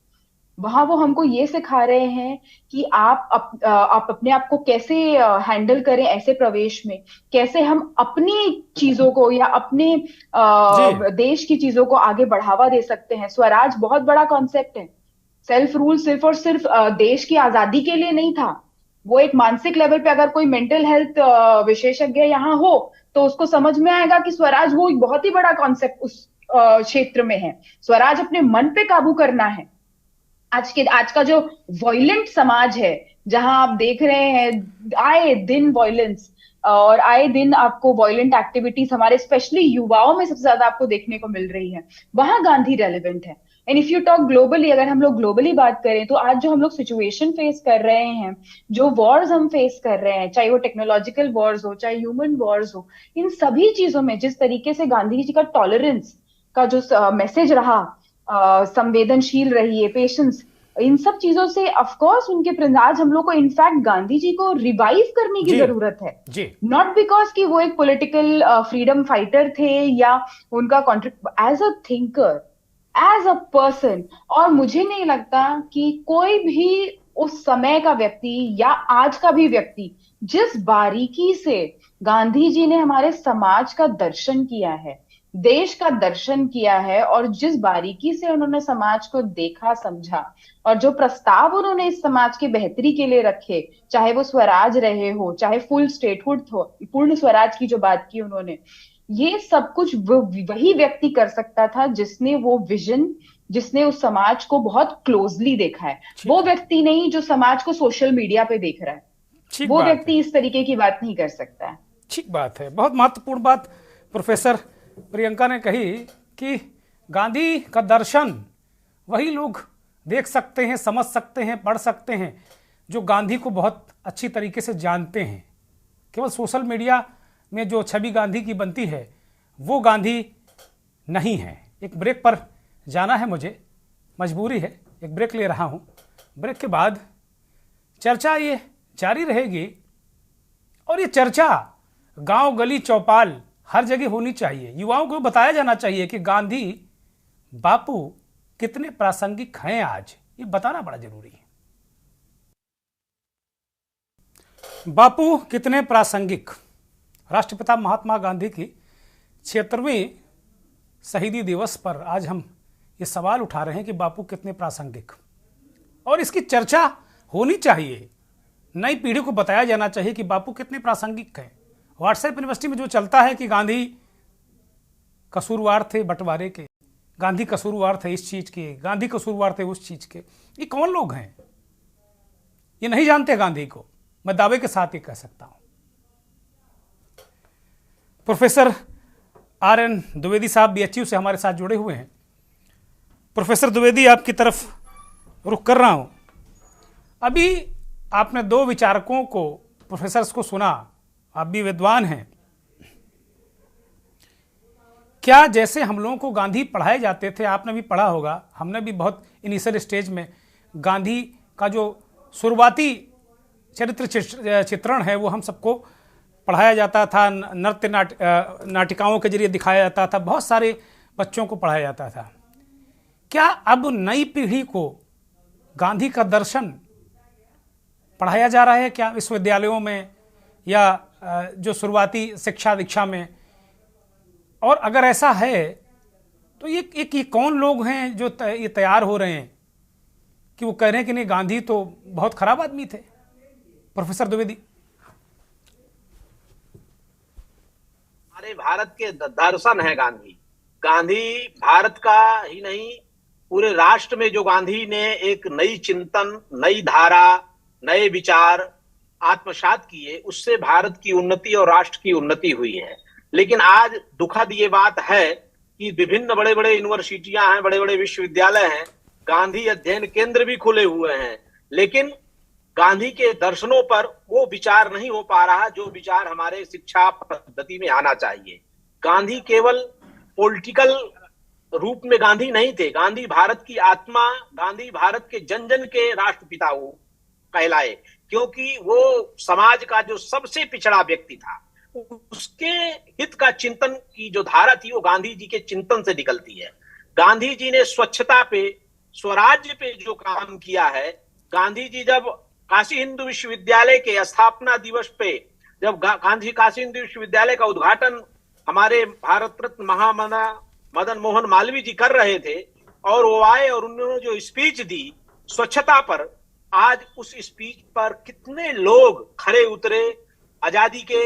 वहां वो हमको ये सिखा रहे हैं कि आप अपने आप को कैसे हैंडल करें ऐसे प्रवेश में, कैसे हम अपनी चीजों को या अपने देश की चीजों को आगे बढ़ावा दे सकते हैं। स्वराज बहुत बड़ा कॉन्सेप्ट है। सेल्फ रूल सिर्फ और सिर्फ देश की आजादी के लिए नहीं था, वो एक मानसिक लेवल पे अगर कोई मेंटल हेल्थ विशेषज्ञ यहाँ हो तो उसको समझ में आएगा कि स्वराज वो एक बहुत ही बड़ा कॉन्सेप्ट उस क्षेत्र में है। स्वराज अपने मन पे काबू करना है। आज का जो वॉयलेंट समाज है, जहां आप देख रहे हैं आए दिन वॉयलेंस और आए दिन आपको वॉयलेंट एक्टिविटीज हमारे स्पेशली युवाओं में सबसे ज्यादा आपको देखने को मिल रही है, वहां गांधी रेलेवेंट है। And if you talk globally, अगर हम लोग ग्लोबली बात करें तो आज जो हम लोग सिचुएशन फेस कर रहे हैं, जो वॉर्स हम फेस कर रहे हैं, चाहे वो टेक्नोलॉजिकल वॉर्स हो, चाहे ह्यूमन वॉर्स हो, इन सभी चीजों में जिस तरीके से गांधी जी का टॉलरेंस का जो मैसेज रहा, संवेदनशील रहिए, पेशेंस, इन सब चीजों से ऑफ कोर्स उनके आज हम लोग को इनफैक्ट गांधी जी को रिवाइव करने की जरूरत है। नॉट बिकॉज कि वो एक पॉलिटिकल फ्रीडम फाइटर थे या उनका contribute, as a thinker, as a person. और मुझे नहीं लगता कि कोई भी उस समय का व्यक्ति या आज का भी व्यक्ति जिस बारीकी से गांधी जी ने हमारे समाज का दर्शन किया है, देश का दर्शन किया है, और जिस बारीकी से उन्होंने समाज को देखा, समझा, और जो प्रस्ताव उन्होंने इस समाज की बेहतरी के लिए रखे, चाहे वो स्वराज रहे हो, चाहे फुल स्टेटहुड हो, पूर्ण स्वराज की जो बात की उन्होंने, ये सब कुछ वही व्यक्ति कर सकता था जिसने वो विजन, जिसने उस समाज को बहुत क्लोजली देखा है। वो व्यक्ति नहीं जो समाज को सोशल मीडिया पे देख रहा है। वो व्यक्ति इस तरीके की बात नहीं कर सकता है। ठीक बात है। बहुत महत्वपूर्ण बात प्रोफेसर प्रियंका ने कही कि गांधी का दर्शन वही लोग देख सकते हैं, समझ सकते हैं, पढ़ सकते हैं जो गांधी को बहुत अच्छी तरीके से जानते हैं। केवल सोशल मीडिया में जो छवि गांधी की बनती है वो गांधी नहीं है। एक ब्रेक पर जाना है मुझे, मजबूरी है, एक ब्रेक ले रहा हूँ। ब्रेक के बाद चर्चा ये जारी रहेगी और ये चर्चा गांव गली चौपाल हर जगह होनी चाहिए। युवाओं को बताया जाना चाहिए कि गांधी बापू कितने प्रासंगिक हैं आज, ये बताना बड़ा जरूरी है। बापू कितने प्रासंगिक। राष्ट्रपिता महात्मा गांधी की 76वीं शहीदी दिवस पर आज हम ये सवाल उठा रहे हैं कि बापू कितने प्रासंगिक, और इसकी चर्चा होनी चाहिए। नई पीढ़ी को बताया जाना चाहिए कि बापू कितने प्रासंगिक हैं। व्हाट्सएप यूनिवर्सिटी में जो चलता है कि गांधी कसूरवार थे बंटवारे के, गांधी कसूरवार थे इस चीज के, गांधी कसूरवार थे उस चीज के, ये कौन लोग हैं? ये नहीं जानते गांधी को, मैं दावे के साथ ये कह सकता हूं। प्रोफेसर RN द्विवेदी साहब BHU से हमारे साथ जुड़े हुए हैं। प्रोफेसर द्विवेदी, आपकी तरफ रुख कर रहा हूं। अभी आपने दो विचारकों को, प्रोफेसर्स को सुना, आप भी विद्वान हैं। क्या जैसे हम लोगों को गांधी पढ़ाए जाते थे, आपने भी पढ़ा होगा, हमने भी बहुत इनिशियल स्टेज में गांधी का जो शुरुआती चरित्र चित्रण है वो हम सबको पढ़ाया जाता था, नृत्य नाटिकाओं के जरिए दिखाया जाता था, बहुत सारे बच्चों को पढ़ाया जाता था। क्या अब नई पीढ़ी को गांधी का दर्शन पढ़ाया जा रहा है क्या विश्वविद्यालयों में या जो शुरुआती शिक्षा दीक्षा में? और अगर ऐसा है तो ये कौन लोग हैं जो ये तैयार हो रहे हैं कि वो कह रहे हैं कि नहीं, गांधी तो बहुत खराब आदमी थे? प्रोफेसर द्विवेदी। हमारे भारत के दर्शन है गांधी। गांधी भारत का ही नहीं, पूरे राष्ट्र में जो गांधी ने एक नई चिंतन, नई धारा, नए विचार आत्मसात किए, उससे भारत की उन्नति और राष्ट्र की उन्नति हुई है। लेकिन आज दुखद ये बात है कि विभिन्न बड़े बड़े यूनिवर्सिटियां हैं, बड़े बड़े विश्वविद्यालय हैं, गांधी अध्ययन केंद्र भी खुले हुए हैं, लेकिन गांधी के दर्शनों पर वो विचार नहीं हो पा रहा जो विचार हमारे शिक्षा पद्धति में आना चाहिए। गांधी केवल पॉलिटिकल रूप में गांधी नहीं थे, गांधी भारत की आत्मा, गांधी भारत के जन जन के राष्ट्रपिता वो कहलाए, क्योंकि वो समाज का जो सबसे पिछड़ा व्यक्ति था, उसके हित का चिंतन की जो धारा थी वो गांधी जी के चिंतन से निकलती है। गांधी जी ने स्वच्छता पे, स्वराज्य पे जो काम किया है, गांधी जी जब काशी हिंदू विश्वविद्यालय के स्थापना दिवस पे, जब गांधी काशी हिंदू विश्वविद्यालय का उद्घाटन हमारे भारत रत्न महामना मदन मोहन मालवीय जी कर रहे थे और वो आए और उन्होंने जो स्पीच दी स्वच्छता पर, आज उस स्पीच पर कितने लोग खरे उतरे। आजादी के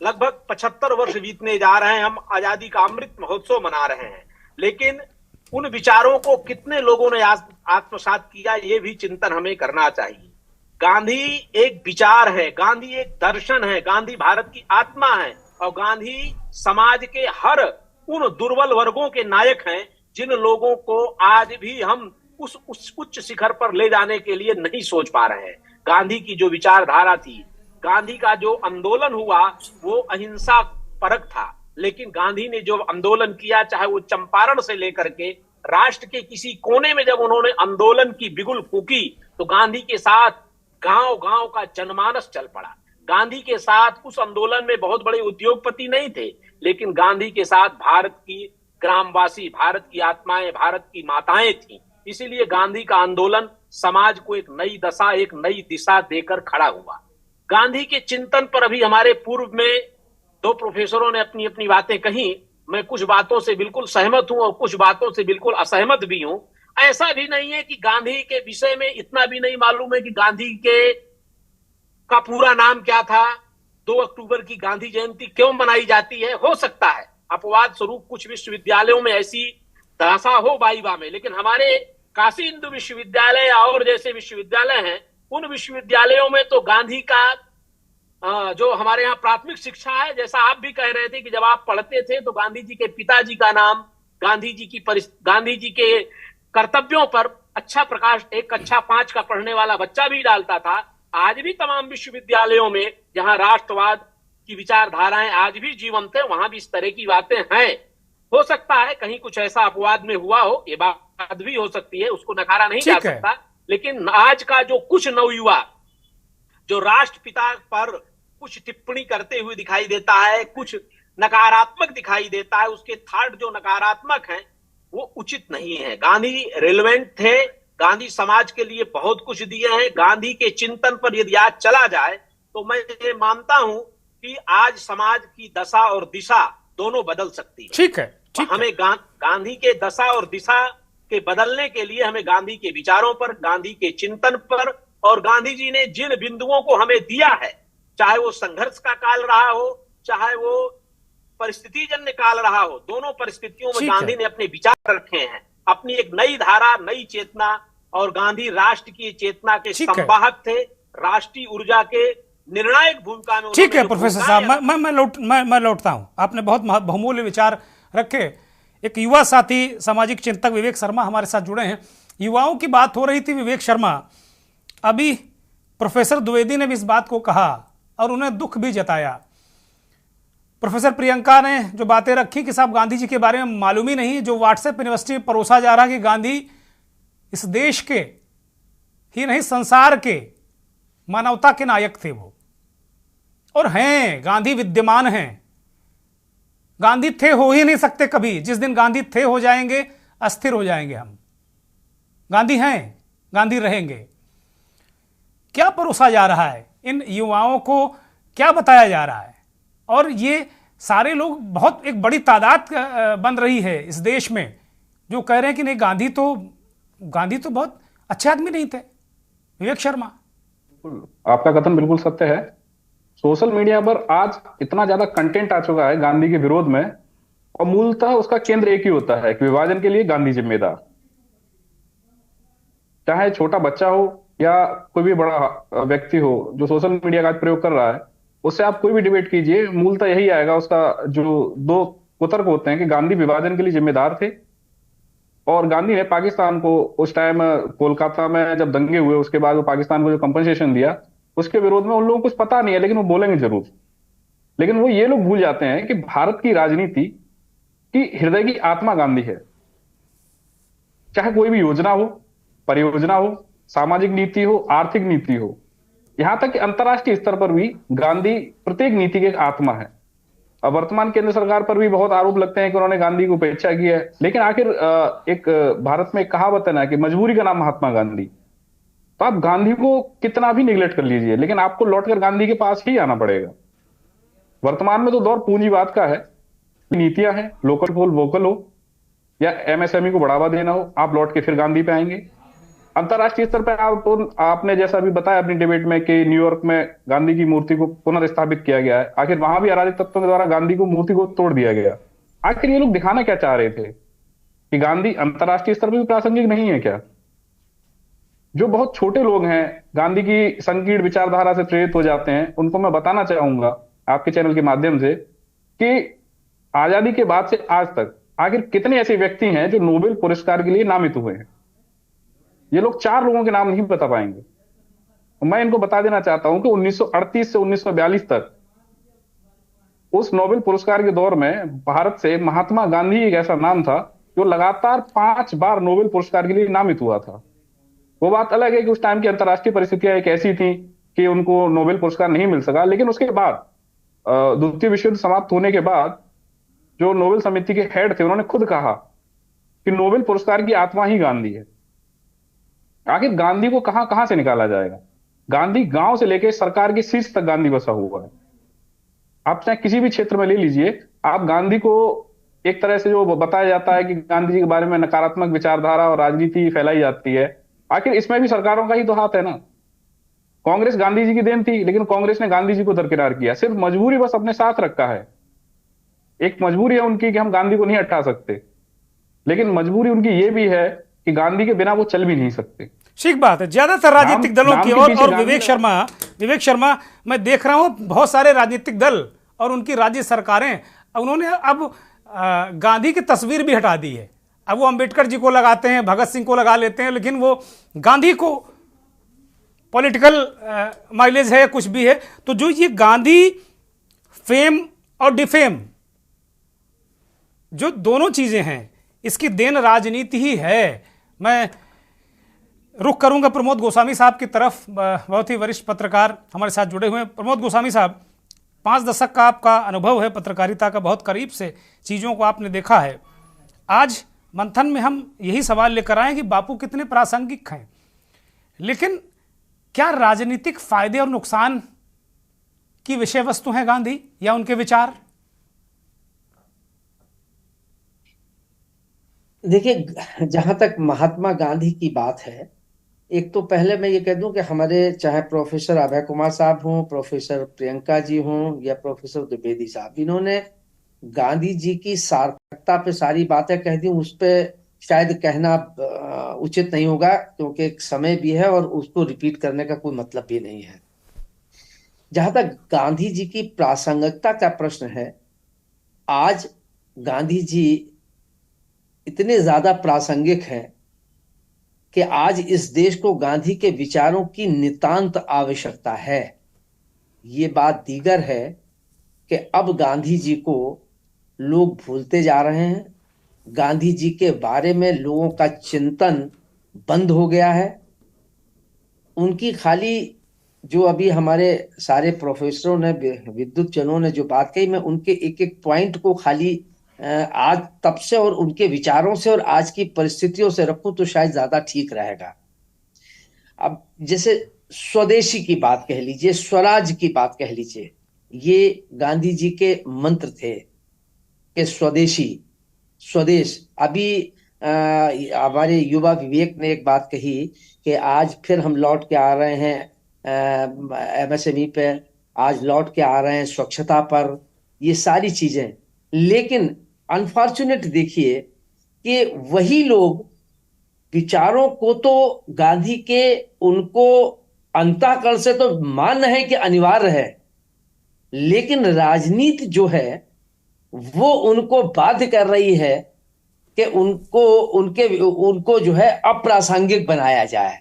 लगभग 75 वर्ष बीतने जा रहे हैं, हम आजादी का अमृत महोत्सव मना रहे हैं, लेकिन उन विचारों को कितने लोगों ने आत्मसात किया, ये भी चिंतन हमें करना चाहिए। गांधी एक विचार है, गांधी एक दर्शन है, गांधी भारत की आत्मा है और गांधी समाज के हर उन दुर्बल वर्गों के नायक हैं जिन लोगों को आज भी हम उस उच्च शिखर पर ले जाने के लिए नहीं सोच पा रहे हैं। गांधी की जो विचारधारा थी, गांधी का जो आंदोलन हुआ वो अहिंसा परक था, लेकिन गांधी ने जो आंदोलन किया, चाहे वो चंपारण से लेकर के राष्ट्र के किसी कोने में जब उन्होंने आंदोलन की बिगुल फूकी, तो गांधी के साथ गांव गांव का जनमानस चल पड़ा। गांधी के साथ उस आंदोलन में बहुत बड़े उद्योगपति नहीं थे, लेकिन गांधी के साथ भारत की ग्रामवासी, भारत की आत्माएं, भारत की माताएं थी। इसीलिए गांधी का आंदोलन समाज को एक नई दशा, एक नई दिशा देकर खड़ा हुआ। गांधी के चिंतन पर अभी हमारे पूर्व में 2 प्रोफेसरों ने अपनी अपनी बातें कही। मैं कुछ बातों से बिल्कुल सहमत हूं और कुछ बातों से बिल्कुल असहमत भी हूं। ऐसा भी नहीं है कि गांधी के विषय में इतना भी नहीं मालूम है कि गांधी के का पूरा नाम क्या था, 2 अक्टूबर की गांधी जयंती क्यों मनाई जाती है। हो सकता है अपवाद स्वरूप कुछ विश्वविद्यालयों में ऐसी दशा हो वाइवा में, लेकिन हमारे काशी हिंदू विश्वविद्यालय और जैसे विश्वविद्यालय हैं, उन विश्वविद्यालयों में तो गांधी का जो हमारे यहाँ प्राथमिक शिक्षा है, जैसा आप भी कह रहे थे कि जब आप पढ़ते थे तो गांधी जी के पिताजी का नाम, गांधी जी के कर्तव्यों पर अच्छा प्रकाश एक कक्षा 5 का पढ़ने वाला बच्चा भी डालता था। आज भी तमाम विश्वविद्यालयों में जहां राष्ट्रवाद की विचारधाराएं आज भी जीवंत है, वहां भी इस तरह की बातें हैं। हो सकता है कहीं कुछ ऐसा अपवाद में हुआ हो, ये बात भी हो सकती है, उसको नकारा नहीं जा सकता। लेकिन आज का जो कुछ नवयुवा जो राष्ट्रपिता पर कुछ टिप्पणी करते हुए दिखाई देता है, कुछ नकारात्मक दिखाई देता है, उसके थॉट जो नकारात्मक हैं वो उचित नहीं है। गांधी रिलेवेंट थे, गांधी समाज के लिए बहुत कुछ दिए हैं। गांधी के चिंतन पर यदि आज चला जाए तो मैं ये मानता हूं कि आज समाज की दशा और दिशा दोनों बदल सकती है। ठीक है, ठीक हमें गांधी के दशा और दिशा के बदलने के लिए हमें गांधी के विचारों पर, गांधी के चिंतन पर और गांधी जी ने जिन बिंदुओं को हमें दिया है, चाहे वो संघर्ष का काल रहा हो, चाहे वो परिस्थिति जन्य काल रहा हो, दोनों परिस्थितियों में गांधी ने अपने विचार रखे हैं, अपनी एक नई धारा, नई चेतना। और गांधी राष्ट्र की चेतना के संवाहक थे, राष्ट्रीय ऊर्जा के निर्णायक भूमिका में। ठीक है प्रोफेसर साहब, मैं लौटता हूं। आपने बहुत बहुमूल्य विचार रखे। एक युवा साथी सामाजिक चिंतक विवेक शर्मा हमारे साथ जुड़े हैं। युवाओं की बात हो रही थी, विवेक शर्मा, अभी प्रोफेसर द्विवेदी ने भी इस बात को कहा और उन्हें दुख भी जताया। प्रोफेसर प्रियंका ने जो बातें रखी कि साहब गांधी जी के बारे में मालूम ही नहीं, जो व्हाट्सएप यूनिवर्सिटी में परोसा जा रहा कि गांधी इस देश के ही नहीं संसार के मानवता के नायक थे वो, और हैं, गांधी विद्यमान हैं। गांधी थे हो ही नहीं सकते कभी। जिस दिन गांधी थे हो जाएंगे, अस्थिर हो जाएंगे हम। गांधी हैं, गांधी रहेंगे। क्या परोसा जा रहा है इन युवाओं को, क्या बताया जा रहा है? और ये सारे लोग, बहुत एक बड़ी तादाद बन रही है इस देश में जो कह रहे हैं कि नहीं, गांधी तो बहुत अच्छे आदमी नहीं थे। विवेक शर्मा, आपका कथन बिल्कुल सत्य है। सोशल मीडिया पर आज इतना ज्यादा कंटेंट आ चुका है गांधी के विरोध में, और मूलतः उसका केंद्र एक ही होता है कि विभाजन के लिए गांधी जिम्मेदार। चाहे छोटा बच्चा हो या कोई भी बड़ा व्यक्ति हो जो सोशल मीडिया का प्रयोग कर रहा है, उससे आप कोई भी डिबेट कीजिए, मूलतः यही आएगा। उसका जो दो कुतर्क होते हैं कि गांधी विभाजन के लिए जिम्मेदार थे, और गांधी ने पाकिस्तान को उस टाइम कोलकाता में जब दंगे हुए उसके बाद वो पाकिस्तान को जो कंपनसेशन दिया, उसके विरोध में उन लोगों को कुछ पता नहीं है, लेकिन वो बोलेंगे जरूर। लेकिन वो ये लोग भूल जाते हैं कि भारत की राजनीति की हृदय की आत्मा गांधी है। चाहे कोई भी योजना हो, परियोजना हो, सामाजिक नीति हो, आर्थिक नीति हो, यहां तक कि अंतर्राष्ट्रीय स्तर पर भी गांधी प्रत्येक नीति की एक आत्मा है। अब वर्तमान केंद्र सरकार पर भी बहुत आरोप लगते हैं कि उन्होंने गांधी को उपेक्षा की है, लेकिन आखिर एक भारत में एक कहावत है ना कि मजबूरी का नाम महात्मा गांधी। तो आप गांधी को कितना भी निगलेक्ट कर लीजिए, लेकिन आपको लौटकर गांधी के पास ही आना पड़ेगा। वर्तमान में तो दौर पूंजीवाद का है। नीतियां हैं, लोकल फॉर वोकल हो या एमएसएमई को बढ़ावा देना हो, आप लौट के फिर गांधी पे आएंगे। अंतरराष्ट्रीय स्तर पर आपने जैसा भी बताया अपनी डिबेट में कि न्यूयॉर्क में गांधी की मूर्ति को पुनर्स्थापित किया गया है, आखिर वहां भी अराजक तत्वों के द्वारा गांधी को मूर्ति को तोड़ दिया गया। आखिर ये लोग दिखाना क्या चाह रहे थे कि गांधी अंतरराष्ट्रीय स्तर पर भी प्रासंगिक नहीं है क्या? जो बहुत छोटे लोग हैं, गांधी की संकीर्ण विचारधारा से प्रेरित हो जाते हैं, उनको मैं बताना चाहूंगा आपके चैनल के माध्यम से कि आजादी के बाद से आज तक आखिर कितने ऐसे व्यक्ति हैं जो नोबेल पुरस्कार के लिए नामित हुए हैं। ये लोग 4 लोगों के नाम नहीं बता पाएंगे। मैं इनको बता देना चाहता हूं कि 1938 से 1942 तक उस नोबेल पुरस्कार के दौर में भारत से महात्मा गांधी एक ऐसा नाम था जो लगातार 5 बार नोबेल पुरस्कार के लिए नामित हुआ था। वो बात अलग है कि उस टाइम की अंतर्राष्ट्रीय परिस्थितियां एक ऐसी थी कि उनको नोबेल पुरस्कार नहीं मिल सका, लेकिन उसके बाद द्वितीय विश्व युद्ध समाप्त होने के बाद जो नोबेल समिति के हेड थे, उन्होंने खुद कहा कि नोबेल पुरस्कार की आत्मा ही गांधी है। आखिर गांधी को कहां कहां से निकाला जाएगा? गांधी गांव से लेकर सरकार के शीर्ष तक गांधी बसा हुआ है। आप चाहे किसी भी क्षेत्र में ले लीजिए, आप गांधी को एक तरह से जो बताया जाता है कि गांधी जी के बारे में नकारात्मक विचारधारा और राजनीति फैलाई जाती है, आखिर इसमें भी सरकारों का ही तो हाथ है ना। कांग्रेस गांधी जी की देन थी, लेकिन कांग्रेस ने गांधी जी को दरकिनार किया, सिर्फ मजबूरी बस अपने साथ रखा है। एक मजबूरी है उनकी कि हम गांधी को नहीं हटा सकते, लेकिन मजबूरी उनकी ये भी है कि गांधी के बिना वो चल भी नहीं सकते। ठीक बात है। ज्यादातर राजनीतिक दलों की और विवेक शर्मा मैं देख रहा हूं, बहुत सारे राजनीतिक दल और उनकी राज्य सरकारें, उन्होंने अब गांधी की तस्वीर भी हटा दी है। अब वो अंबेडकर जी को लगाते हैं, भगत सिंह को लगा लेते हैं, लेकिन वो गांधी को पॉलिटिकल माइलेज है, कुछ भी है। तो जो ये गांधी फेम और डिफेम, जो दोनों चीजें हैं, इसकी देन राजनीति ही है। मैं रुख करूंगा प्रमोद गोस्वामी साहब की तरफ, बहुत ही वरिष्ठ पत्रकार हमारे साथ जुड़े हुए हैं। प्रमोद गोस्वामी साहब, 5 दशक का आपका अनुभव है पत्रकारिता का, बहुत करीब से चीज़ों को आपने देखा है। आज मंथन में हम यही सवाल लेकर आए कि बापू कितने प्रासंगिक हैं, लेकिन क्या राजनीतिक फायदे और नुकसान की विषय वस्तु है गांधी या उनके विचार? देखिए, जहां तक महात्मा गांधी की बात है, एक तो पहले मैं ये कह दूं कि हमारे चाहे प्रोफेसर अभय कुमार साहब हों, प्रोफेसर प्रियंका जी हों या प्रोफेसर द्विवेदी साहब, इन्होंने गांधी जी की सार्थकता पे सारी बातें कह दी। उस पर शायद कहना उचित नहीं होगा, क्योंकि एक समय भी है और उसको रिपीट करने का कोई मतलब भी नहीं है। जहां तक गांधी जी की प्रासंगिकता का प्रश्न है, आज गांधी जी इतने ज्यादा प्रासंगिक हैं कि आज इस देश को गांधी के विचारों की नितांत आवश्यकता है। ये बात दीगर है कि अब गांधी जी को लोग भूलते जा रहे हैं। गांधी जी के बारे में लोगों का चिंतन बंद हो गया है। उनकी खाली जो अभी हमारे सारे प्रोफेसरों ने, विद्युत जनों ने जो बात कही, मैं उनके एक एक पॉइंट को खाली आज तब से और उनके विचारों से और आज की परिस्थितियों से रखूं तो शायद ज्यादा ठीक रहेगा। अब जैसे स्वदेशी की बात कह लीजिए, स्वराज की बात कह लीजिए, ये गांधी जी के मंत्र थे कि स्वदेशी, स्वदेश। अभी हमारे युवा विवेक ने एक बात कही कि आज फिर हम लौट के आ रहे हैं एमएसएमई पे, आज लौट के आ रहे हैं स्वच्छता पर, ये सारी चीजें। लेकिन अनफॉर्चुनेट देखिए कि वही लोग विचारों को तो गांधी के, उनको अंतःकरण से तो मान है कि अनिवार्य है, लेकिन राजनीति जो है वो उनको बाध्य कर रही है कि उनको जो है अप्रासंगिक बनाया जाए।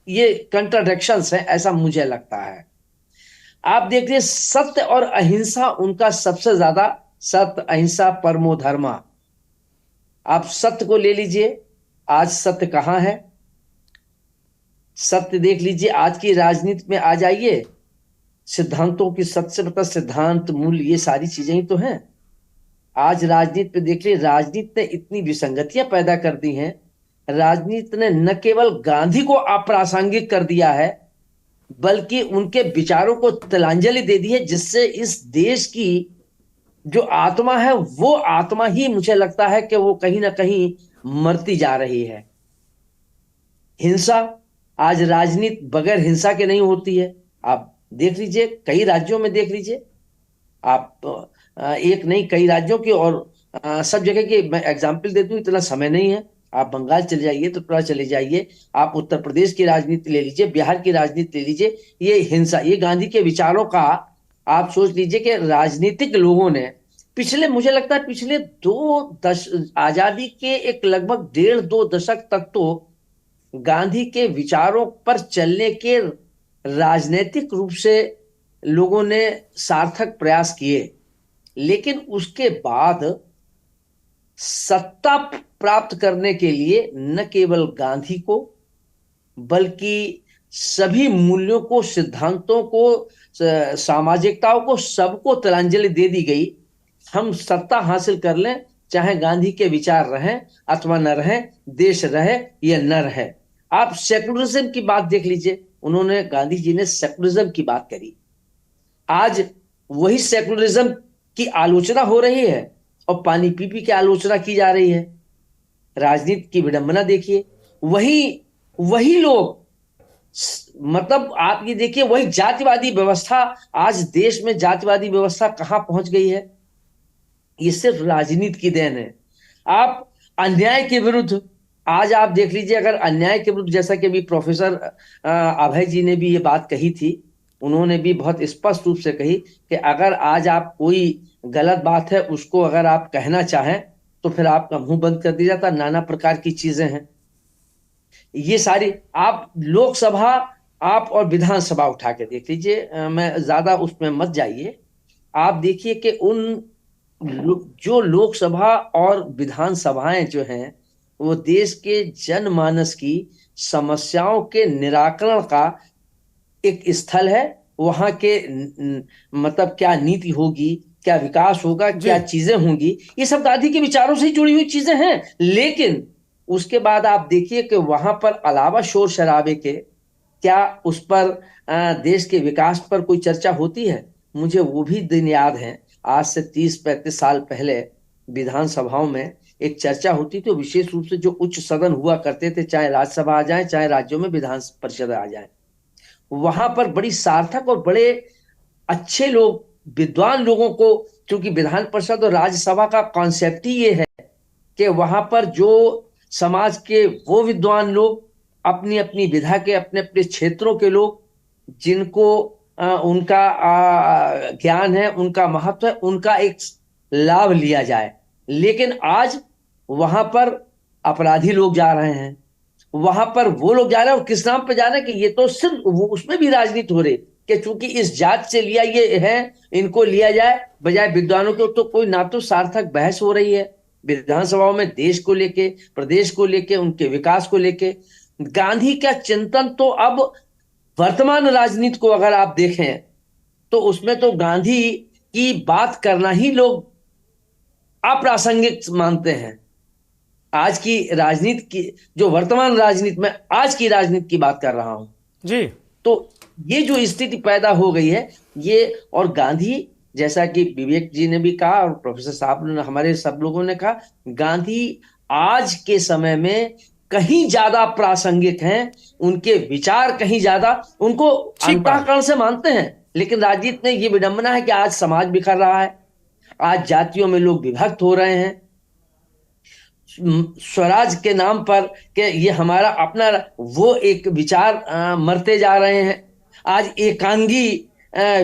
ये कंट्राडिक्शंस है, ऐसा मुझे लगता है। आप देखिए, सत्य और अहिंसा उनका सबसे ज्यादा, सत्य अहिंसा परमो धर्मा। आप सत्य को ले लीजिए, आज सत्य कहां है? सत्य देख लीजिए, आज की राजनीति में आ जाइए, सिद्धांतों की सत्य से मतलब सिद्धांत, मूल्य, ये सारी चीजें ही तो हैं। आज राजनीति पे देख लीजिए, राजनीति ने इतनी विसंगतियां पैदा कर दी हैं। राजनीति ने न केवल गांधी को अप्रासंगिक कर दिया है, बल्कि उनके विचारों को तिलांजलि दे दी है, जिससे इस देश की जो आत्मा है, वो आत्मा ही मुझे लगता है कि वो कहीं ना कहीं मरती जा रही है। हिंसा, आज राजनीति बगैर हिंसा के नहीं होती है। आप देख लीजिए, कई राज्यों में देख लीजिए आप, एक नहीं कई राज्यों की, और सब जगह की मैं एग्जाम्पल दे दूं, इतना समय नहीं है। आप बंगाल चले जाइए, त्रिपुरा चले जाइए, आप उत्तर प्रदेश की राजनीति ले लीजिए, बिहार की राजनीति ले लीजिए, ये हिंसा, ये गांधी के विचारों का आप सोच लीजिए कि राजनीतिक लोगों ने पिछले, मुझे लगता है पिछले आजादी के एक लगभग 1.5-2 दशक तक तो गांधी के विचारों पर चलने के राजनीतिक रूप से लोगों ने सार्थक प्रयास किए, लेकिन उसके बाद सत्ता प्राप्त करने के लिए न केवल गांधी को, बल्कि सभी मूल्यों को, सिद्धांतों को, सामाजिकताओं को, सबको तिलांजलि दे दी गई। हम सत्ता हासिल कर लें, चाहे गांधी के विचार रहें अथवा न रहें, देश रहे या न रहे। आप सेकुलरिज्म की बात देख लीजिए, उन्होंने, गांधी जी ने सेकुलरिज्म की बात करी। आज वही सेकुलरिज्म की आलोचना हो रही है और पानी पी पी के आलोचना की जा रही है। राजनीति की विडंबना देखिए, वही लोग, मतलब आप ये देखिए, वही जातिवादी व्यवस्था, आज देश में जातिवादी व्यवस्था कहां पहुंच गई है? ये सिर्फ राजनीति की देन है। आप अन्याय के विरुद्ध, आज आप देख लीजिए, अगर अन्याय के विरुद्ध, जैसा कि अभी प्रोफेसर अभय जी ने भी ये बात कही थी, उन्होंने भी बहुत स्पष्ट रूप से कही कि अगर आज आप कोई गलत बात है उसको अगर आप कहना चाहें तो फिर आपका मुंह बंद कर दिया जाता। नाना प्रकार की चीजें हैं, ये सारी। आप लोकसभा, आप और विधानसभा उठा के देख लीजिए, मैं ज्यादा उसमें मत जाइए। आप देखिए कि उन जो लोकसभा और विधानसभाएं जो हैं, वो देश के जनमानस की समस्याओं के निराकरण का एक स्थल है। वहां के मतलब क्या नीति होगी, क्या विकास होगा, क्या चीजें होंगी, ये सब गांधी के विचारों से ही जुड़ी हुई चीजें हैं। लेकिन उसके बाद आप देखिए कि वहां पर अलावा शोर शराबे के, क्या उस पर देश के विकास पर कोई चर्चा होती है? मुझे वो भी दिन याद है, आज से 30-35 साल पहले विधानसभाओं में एक चर्चा होती थी, विशेष रूप से जो उच्च सदन हुआ करते थे, चाहे राज्यसभा आ जाए, चाहे राज्यों में विधान परिषद आ जाए, वहां पर बड़ी सार्थक और बड़े अच्छे लोग, विद्वान लोगों को, क्योंकि विधान परिषद और राज्यसभा का कॉन्सेप्ट ही ये है कि वहां पर जो समाज के वो विद्वान लोग, अपनी अपनी विधा के, अपने अपने क्षेत्रों के लोग, जिनको उनका ज्ञान है, उनका महत्व है, उनका एक लाभ लिया जाए। लेकिन आज वहां पर अपराधी लोग जा रहे हैं, वहां पर वो लोग जा रहे हैं, और किस नाम पे जा रहे हैं कि ये तो सिर्फ उसमें भी राजनीति हो रही कि चूंकि इस जात से लिया ये है, इनको लिया जाए, बजाय विद्वानों के। तो कोई ना तो सार्थक बहस हो रही है विधानसभाओं में देश को लेके, प्रदेश को लेके, उनके विकास को लेके। गांधी का चिंतन तो अब वर्तमान राजनीति को अगर आप देखें तो उसमें तो गांधी की बात करना ही लोग अप्रासंगिक मानते हैं। आज की राजनीति की, जो वर्तमान राजनीति में आज की राजनीति की बात कर रहा हूं जी, तो ये जो स्थिति पैदा हो गई है ये, और गांधी, जैसा कि विवेक जी ने भी कहा और प्रोफेसर साहब ने, हमारे सब लोगों ने कहा, गांधी आज के समय में कहीं ज्यादा प्रासंगिक हैं, उनके विचार कहीं ज्यादा, उनको अंतःकरण से मानते हैं। लेकिन राजनीति में ये विडंबना है कि आज समाज बिखर रहा है, आज जातियों में लोग विभक्त हो रहे हैं, स्वराज के नाम पर कि ये हमारा अपना, वो एक विचार मरते जा रहे हैं। आज एकांगी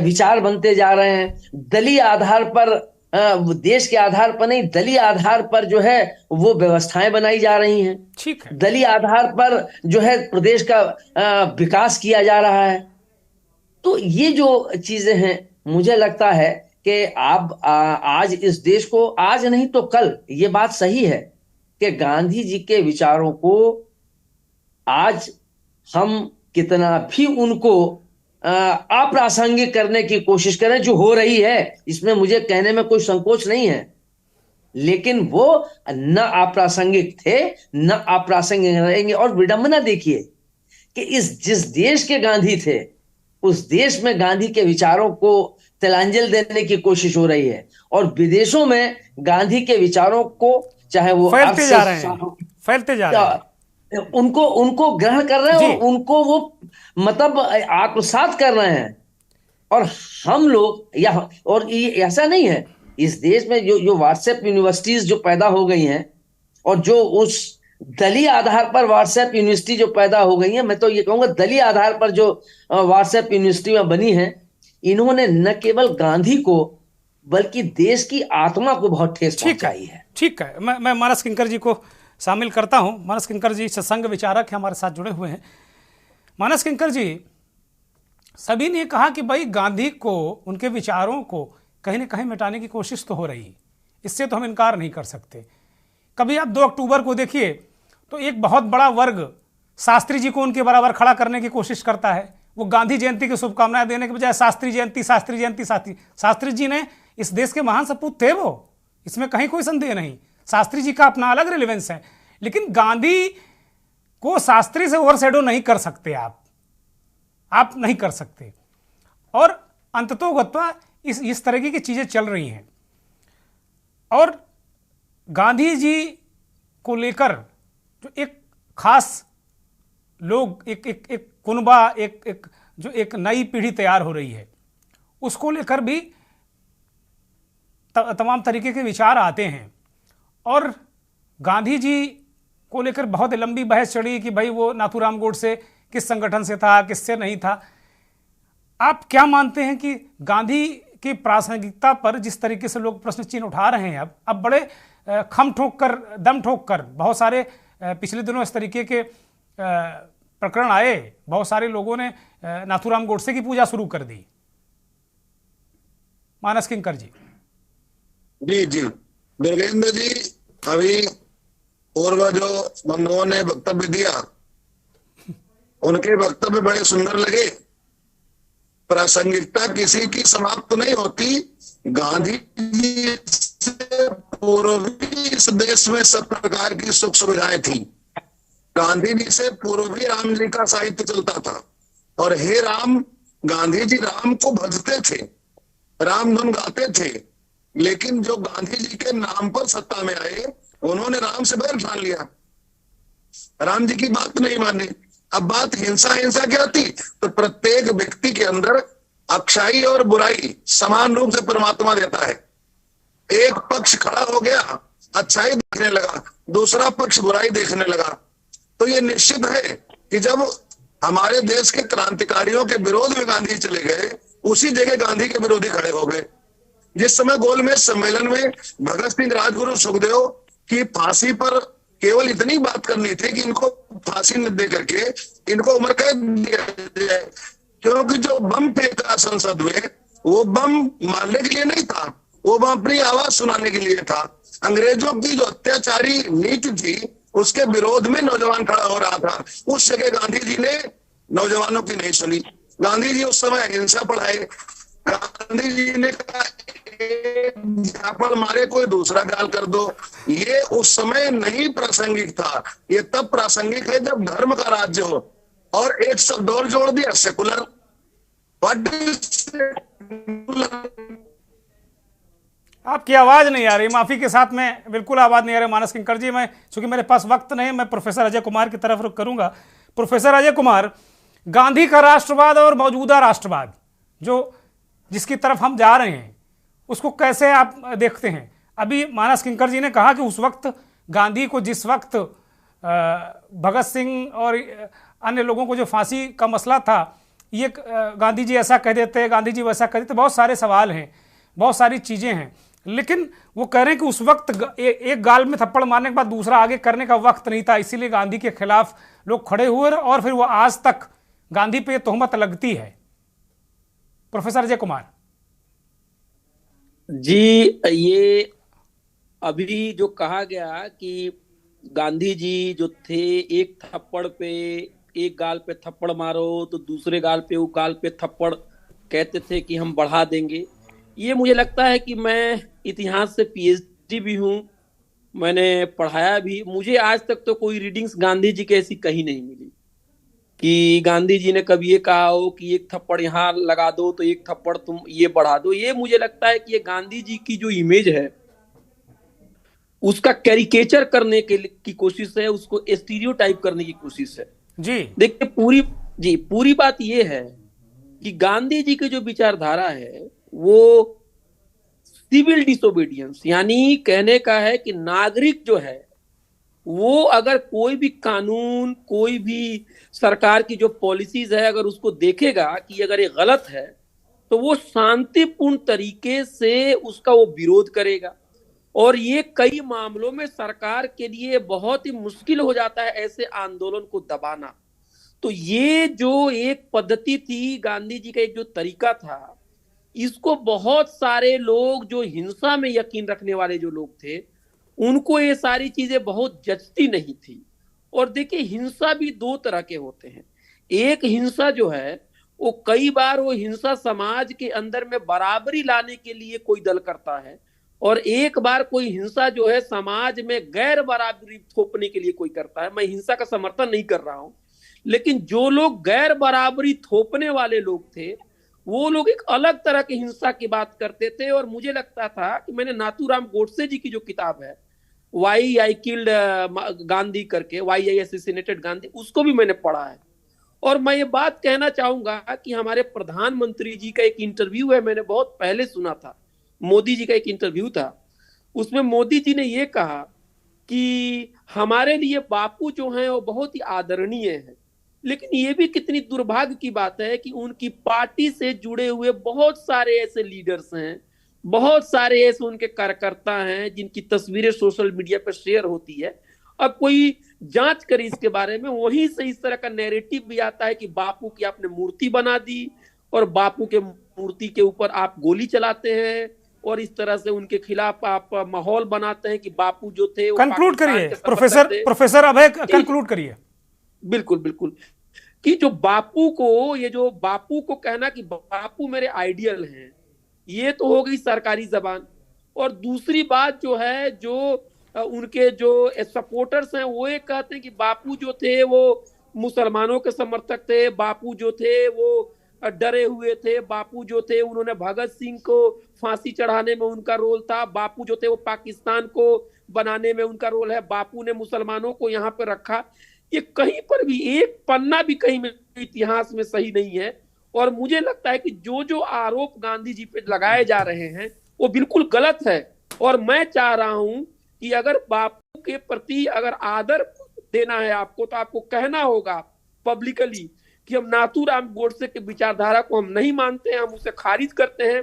विचार बनते जा रहे हैं, दलीय आधार पर, देश के आधार पर नहीं, दलीय आधार पर जो है वो व्यवस्थाएं बनाई जा रही हैं। ठीक है, दलीय आधार पर जो है प्रदेश का विकास किया जा रहा है। तो ये जो चीजें हैं, मुझे लगता है कि आप आज इस देश को, आज नहीं तो कल, ये बात सही है कि गांधी जी के विचारों को आज हम कितना भी उनको अप्रासंगिक करने की कोशिश करें, जो हो रही है, इसमें मुझे कहने में कोई संकोच नहीं है, लेकिन वो न अप्रासंगिक थे न अप्रासंगिक रहेंगे। और विडंबना देखिए कि जिस देश के गांधी थे उस देश में गांधी के विचारों को तिलांजलि देने की कोशिश हो रही है, और विदेशों में गांधी के विचारों को, चाहे वो फैलते जा रहे हैं, उनको ग्रहण कर रहे हैं, और उनको वो मतलब आत्मसात कर रहे हैं। और हम लोग और ये ऐसा नहीं है, इस देश में जो व्हाट्सएप यूनिवर्सिटीज जो पैदा हो गई हैं, और जो उस दलीय आधार पर व्हाट्सएप यूनिवर्सिटी जो पैदा हो गई है, मैं तो ये कहूंगा दलीय आधार पर जो व्हाट्सएप यूनिवर्सिटी बनी है, इन्होंने न केवल गांधी को बल्कि देश की आत्मा को बहुत ठेस पहुंचाई है। ठीक है, मैं मानस किंकर जी को शामिल करता हूं। मानस किंकर जी सत्संग विचारक हैं, हमारे साथ जुड़े हुए हैं। मानस किंकर जी, सभी ने कहा कि भाई गांधी को, उनके विचारों को कहीं न कहीं मिटाने की कोशिश तो हो रही, इससे तो हम इनकार नहीं कर सकते। कभी आप 2 अक्टूबर को देखिए तो एक बहुत बड़ा वर्ग शास्त्री जी को उनके बराबर खड़ा करने की कोशिश करता है। वो गांधी जयंती की शुभकामनाएं देने के बजाय शास्त्री जयंती, शास्त्री जयंती, शास्त्री जी ने इस देश के महान सपूत थे वो, इसमें कहीं कोई संदेह नहीं। शास्त्री जी का अपना अलग रिलेवेंस है, लेकिन गांधी को शास्त्री से ओवरशैडो नहीं कर सकते आप नहीं कर सकते। और अंततोगत्वा इस तरह की चीजें चल रही हैं। और गांधी जी को लेकर जो एक खास लोग, एक कुनबा, जो एक नई पीढ़ी तैयार हो रही है, उसको लेकर भी तमाम तरीके के विचार आते हैं। और गांधी जी को लेकर बहुत लंबी बहस चढ़ी कि भाई वो नाथूराम गोडसे किस संगठन से था, किससे नहीं था। आप क्या मानते हैं कि गांधी की प्रासंगिकता पर जिस तरीके से लोग प्रश्न चिन्ह उठा रहे हैं, अब बड़े खम ठोक कर, दम ठोक कर, बहुत सारे पिछले दिनों इस तरीके के प्रकरण आए, बहुत सारे लोगों ने नाथूराम गोडसे की पूजा शुरू कर दी। मानस किंकर जी। जी बिरगेंद्र जी, अभी पूर्व जो बंधुओं ने वक्तव्य दिया, उनके वक्तव्य बड़े सुंदर लगे। प्रासंगिकता किसी की समाप्त नहीं होती। गांधी जी से पूर्व भी इस देश में सब प्रकार की सुख सुविधाएं थी। गांधी जी से पूर्व भी राम जी का साहित्य चलता था, और हे राम, गांधी जी राम को भजते थे, राम धुन गाते थे। लेकिन जो गांधी जी के नाम पर सत्ता में आए, उन्होंने राम से बैर ठान लिया, राम जी की बात नहीं मानी। अब बात हिंसा क्या थी? तो प्रत्येक व्यक्ति के अंदर अच्छाई और बुराई समान रूप से परमात्मा देता है। एक पक्ष खड़ा हो गया, अच्छाई देखने लगा, दूसरा पक्ष बुराई देखने लगा। तो ये निश्चित है कि जब हमारे देश के क्रांतिकारियों के विरोध में गांधी चले गए, उसी जगह गांधी के विरोधी खड़े हो गए। जिस समय गोलमेज सम्मेलन में भगत सिंह, राजगुरु, सुखदेव की फांसी पर केवल इतनी बात करनी थी कि इनको फांसी न दे करके इनको उम्र कैद दिया जाए, क्योंकि जो बम फेंका संसद में, वो बम मारने के लिए नहीं था, वो बम अपनी आवाज सुनाने के लिए था। अंग्रेजों की जो अत्याचारी नीति थी, उसके विरोध में नौजवान खड़ा हो रहा था। उस जगह गांधी जी ने नौजवानों की नहीं सुनी। गांधी जी उस समय अहिंसा पढ़ाए। गांधी जी ने कहा एक झापड़ मारे कोई दूसरा गाल कर दो। ये उस समय नहीं प्रासंगिक था, ये तब प्रासंगिक है जब धर्म का राज्य हो। और एक शब्द और जोड़ दिया, सेकुलर। व्हाट इज आपकी आवाज नहीं आ रही, माफी के साथ में बिल्कुल आवाज नहीं आ रही मानस किंकर जी। मैं चूंकि मेरे पास वक्त नहीं, मैं प्रोफेसर अजय कुमार की तरफ रुख करूंगा। प्रोफेसर अजय कुमार, गांधी का राष्ट्रवाद और मौजूदा राष्ट्रवाद जिसकी तरफ हम जा रहे हैं, उसको कैसे आप देखते हैं? अभी मानस किंकर जी ने कहा कि उस वक्त गांधी को, जिस वक्त भगत सिंह और अन्य लोगों को जो फांसी का मसला था, ये गांधी जी ऐसा कह देते, गांधी जी वैसा कह देते, बहुत सारे सवाल हैं, बहुत सारी चीजें हैं। लेकिन वो कह रहे हैं कि उस वक्त एक गाल में थप्पड़ मारने के बाद दूसरा आगे करने का वक्त नहीं था, इसीलिए गांधी के खिलाफ लोग खड़े हुए और फिर वो आज तक गांधी पे तोहमत लगती है। प्रोफेसर अजय कुमार जी, ये अभी जो कहा गया कि गांधी जी जो थे, एक थप्पड़ पे, एक गाल पे थप्पड़ मारो तो दूसरे गाल पे, वो गाल पे थप्पड़ कहते थे कि हम बढ़ा देंगे। ये मुझे लगता है कि मैं इतिहास से पीएचडी भी हूँ, मैंने पढ़ाया भी। मुझे आज तक तो कोई रीडिंग्स गांधी जी की ऐसी कहीं नहीं मिली कि गांधी जी ने कभी ये कहा हो कि एक थप्पड़ यहाँ लगा दो तो एक थप्पड़ तुम ये बढ़ा दो। ये मुझे लगता है कि ये गांधी जी की जो इमेज है उसका कैरिकेचर करने की कोशिश है, उसको स्टीरियोटाइप करने की कोशिश है। जी देखिए, पूरी बात ये है कि गांधी जी की जो विचारधारा है वो सिविल डिसोबीडियंस, यानी कहने का है कि नागरिक जो है वो अगर कोई भी कानून, कोई भी सरकार की जो पॉलिसीज है, अगर उसको देखेगा कि अगर ये गलत है तो वो शांतिपूर्ण तरीके से उसका वो विरोध करेगा। और ये कई मामलों में सरकार के लिए बहुत ही मुश्किल हो जाता है ऐसे आंदोलन को दबाना। तो ये जो एक पद्धति थी, गांधी जी का एक जो तरीका था, इसको बहुत सारे लोग जो हिंसा में यकीन रखने वाले जो लोग थे, उनको ये सारी चीजें बहुत जचती नहीं थी। और देखिए, हिंसा भी दो तरह के होते हैं। एक हिंसा जो है वो कई बार वो हिंसा समाज के अंदर में बराबरी लाने के लिए कोई दल करता है, और एक बार कोई हिंसा जो है समाज में गैर बराबरी थोपने के लिए कोई करता है। मैं हिंसा का समर्थन नहीं कर रहा हूं, लेकिन जो लोग गैर बराबरी थोपने वाले लोग थे, वो लोग एक अलग तरह की हिंसा की बात करते थे। और मुझे लगता था कि मैंने नाथूराम गोडसे जी की जो किताब है, वाई आई किल्ड गांधी करके, वाई आई असैसिनेटेड गांधी, उसको भी मैंने पढ़ा है। और मैं ये बात कहना चाहूंगा कि हमारे प्रधानमंत्री जी का एक इंटरव्यू है, मैंने बहुत पहले सुना था, मोदी जी का एक इंटरव्यू था। उसमें मोदी जी ने ये कहा कि हमारे लिए बापू जो हैं वो बहुत ही आदरणीय है, लेकिन ये भी कितनी दुर्भाग्य की बात है कि उनकी पार्टी से जुड़े हुए बहुत सारे ऐसे लीडर्स हैं, बहुत सारे ऐसे उनके कार्यकर्ता हैं जिनकी तस्वीरें सोशल मीडिया पर शेयर होती है। अब कोई जांच करे इसके बारे में, वहीं से इस तरह का नैरेटिव भी आता है कि बापू की आपने मूर्ति बना दी और बापू के मूर्ति के ऊपर आप गोली चलाते हैं, और इस तरह से उनके खिलाफ आप माहौल बनाते हैं कि बापू जो थे। कंक्लूड करिए प्रोफेसर अभय, कंक्लूड करिए। बिल्कुल बिल्कुल, कि जो बापू को, ये जो बापू को कहना कि बापू मेरे आइडियल हैं, ये तो हो गई सरकारी जबान। और दूसरी बात जो है, जो उनके जो सपोर्टर्स हैं वो ये कहते हैं कि बापू जो थे वो मुसलमानों के समर्थक थे, बापू जो थे वो डरे हुए थे, बापू जो थे उन्होंने भगत सिंह को फांसी चढ़ाने में उनका रोल था, बापू जो थे वो पाकिस्तान को बनाने में उनका रोल है, बापू ने मुसलमानों को यहाँ पे रखा। ये कहीं पर भी एक पन्ना भी कहीं में इतिहास में सही नहीं है। और मुझे लगता है कि जो जो आरोप गांधी जी पे लगाए जा रहे हैं वो बिल्कुल गलत है। और मैं चाह रहा हूं कि अगर बापू के प्रति अगर आदर देना है आपको, तो आपको कहना होगा पब्लिकली कि हम नाथूराम गोडसे के विचारधारा को हम नहीं मानते हैं, हम उसे खारिज करते हैं।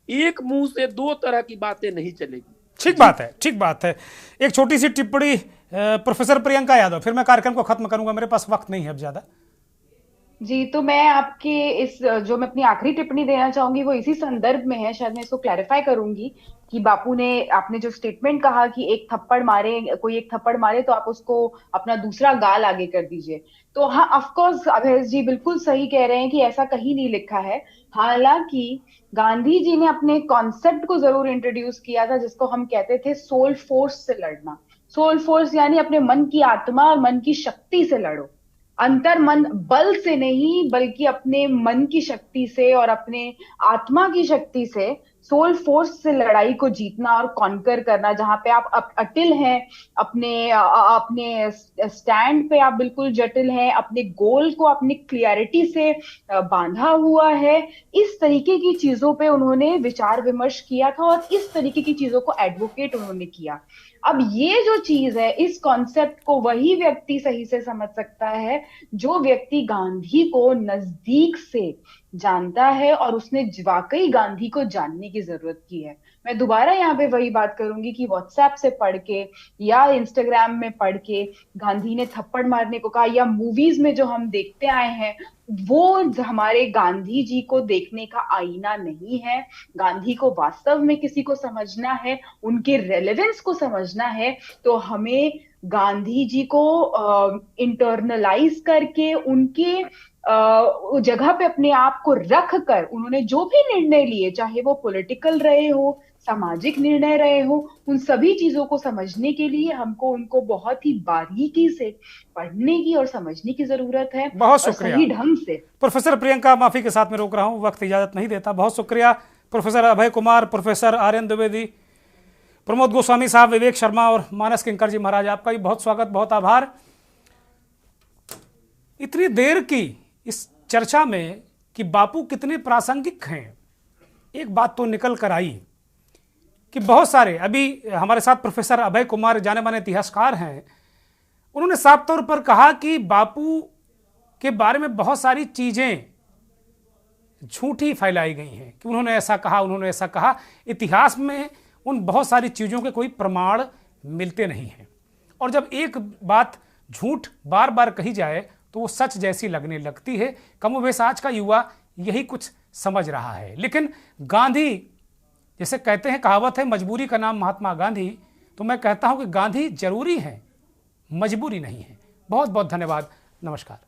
एक मुंह से दो तरह की बातें नहीं चलेगी। ठीक बात है, ठीक बात है। एक छोटी सी टिप्पणी प्रोफेसर प्रियंका यादव, फिर मैं कार्यक्रम को खत्म करूंगा, मेरे पास वक्त नहीं है अब ज्यादा। जी, तो मैं आपके इस जो मैं अपनी आखिरी टिप्पणी देना चाहूंगी वो इसी संदर्भ में है, शायद मैं इसको क्लैरिफाई करूंगी कि बापू ने, आपने जो स्टेटमेंट कहा कि एक थप्पड़ मारे, कोई एक थप्पड़ मारे तो आप उसको अपना दूसरा गाल आगे कर दीजिए। तो हाँ, ऑफ कोर्स अभय जी बिल्कुल सही कह रहे हैं कि ऐसा कहीं नहीं लिखा है। हालांकि गांधी जी ने अपने कॉन्सेप्ट को जरूर इंट्रोड्यूस किया था, जिसको हम कहते थे सोल फोर्स से लड़ना। सोल फोर्स यानी अपने मन की आत्मा और मन की शक्ति से लड़ो, अंतर मन बल से नहीं बल्कि अपने मन की शक्ति से और अपने आत्मा की शक्ति से, सोल फोर्स से लड़ाई को जीतना और कॉन्कर करना। जहां पे आप अटिल हैं, अपने स्टैंड पे आप बिल्कुल जटिल हैं, अपने गोल को अपनी क्लियरिटी से बांधा हुआ है। इस तरीके की चीजों पे उन्होंने विचार विमर्श किया था और इस तरीके की चीजों को एडवोकेट उन्होंने किया। अब ये जो चीज है, इस कॉन्सेप्ट को वही व्यक्ति सही से समझ सकता है जो व्यक्ति गांधी को नजदीक से जानता है और उसने वाकई गांधी को जानने की जरूरत की है। मैं दोबारा यहाँ पे वही बात करूंगी कि व्हाट्सएप से पढ़ के या इंस्टाग्राम में पढ़ के गांधी ने थप्पड़ मारने को कहा, या मूवीज में जो हम देखते आए हैं, वो हमारे गांधी जी को देखने का आईना नहीं है। गांधी को वास्तव में किसी को समझना है, उनके रेलेवेंस को समझना है, तो हमें गांधी जी को इंटरनलाइज करके उनके जगह पे अपने आप को रख कर उन्होंने जो भी निर्णय लिए, चाहे वो पॉलिटिकल रहे हो, सामाजिक निर्णय रहे हो, उन सभी चीजों को समझने के लिए हमको उनको बहुत ही बारीकी से पढ़ने की और समझने की जरूरत है। बहुत और शुक्रिया सही ढंग से। प्रोफेसर प्रियंका, माफी के साथ में रोक रहा हूं, वक्त इजाजत नहीं देता। बहुत शुक्रिया प्रोफेसर अभय कुमार, प्रोफेसर आर्यन द्विवेदी, प्रमोद गोस्वामी साहब, विवेक शर्मा और मानस किंकर जी महाराज, आपका भी बहुत स्वागत, बहुत आभार। इतनी देर की इस चर्चा में कि बापू कितने प्रासंगिक हैं, एक बात तो निकल कर आई कि बहुत सारे, अभी हमारे साथ प्रोफेसर अभय कुमार जाने माने इतिहासकार हैं, उन्होंने साफ तौर पर कहा कि बापू के बारे में बहुत सारी चीजें झूठी फैलाई गई हैं कि उन्होंने ऐसा कहा, उन्होंने ऐसा कहा। इतिहास में उन बहुत सारी चीजों के कोई प्रमाण मिलते नहीं हैं, और जब एक बात झूठ बार बार कही जाए तो वो सच जैसी लगने लगती है। कमोबेश आज का युवा यही कुछ समझ रहा है। लेकिन गांधी, जैसे कहते हैं, कहावत है मजबूरी का नाम महात्मा गांधी, तो मैं कहता हूं कि गांधी जरूरी है, मजबूरी नहीं है। बहुत बहुत धन्यवाद, नमस्कार।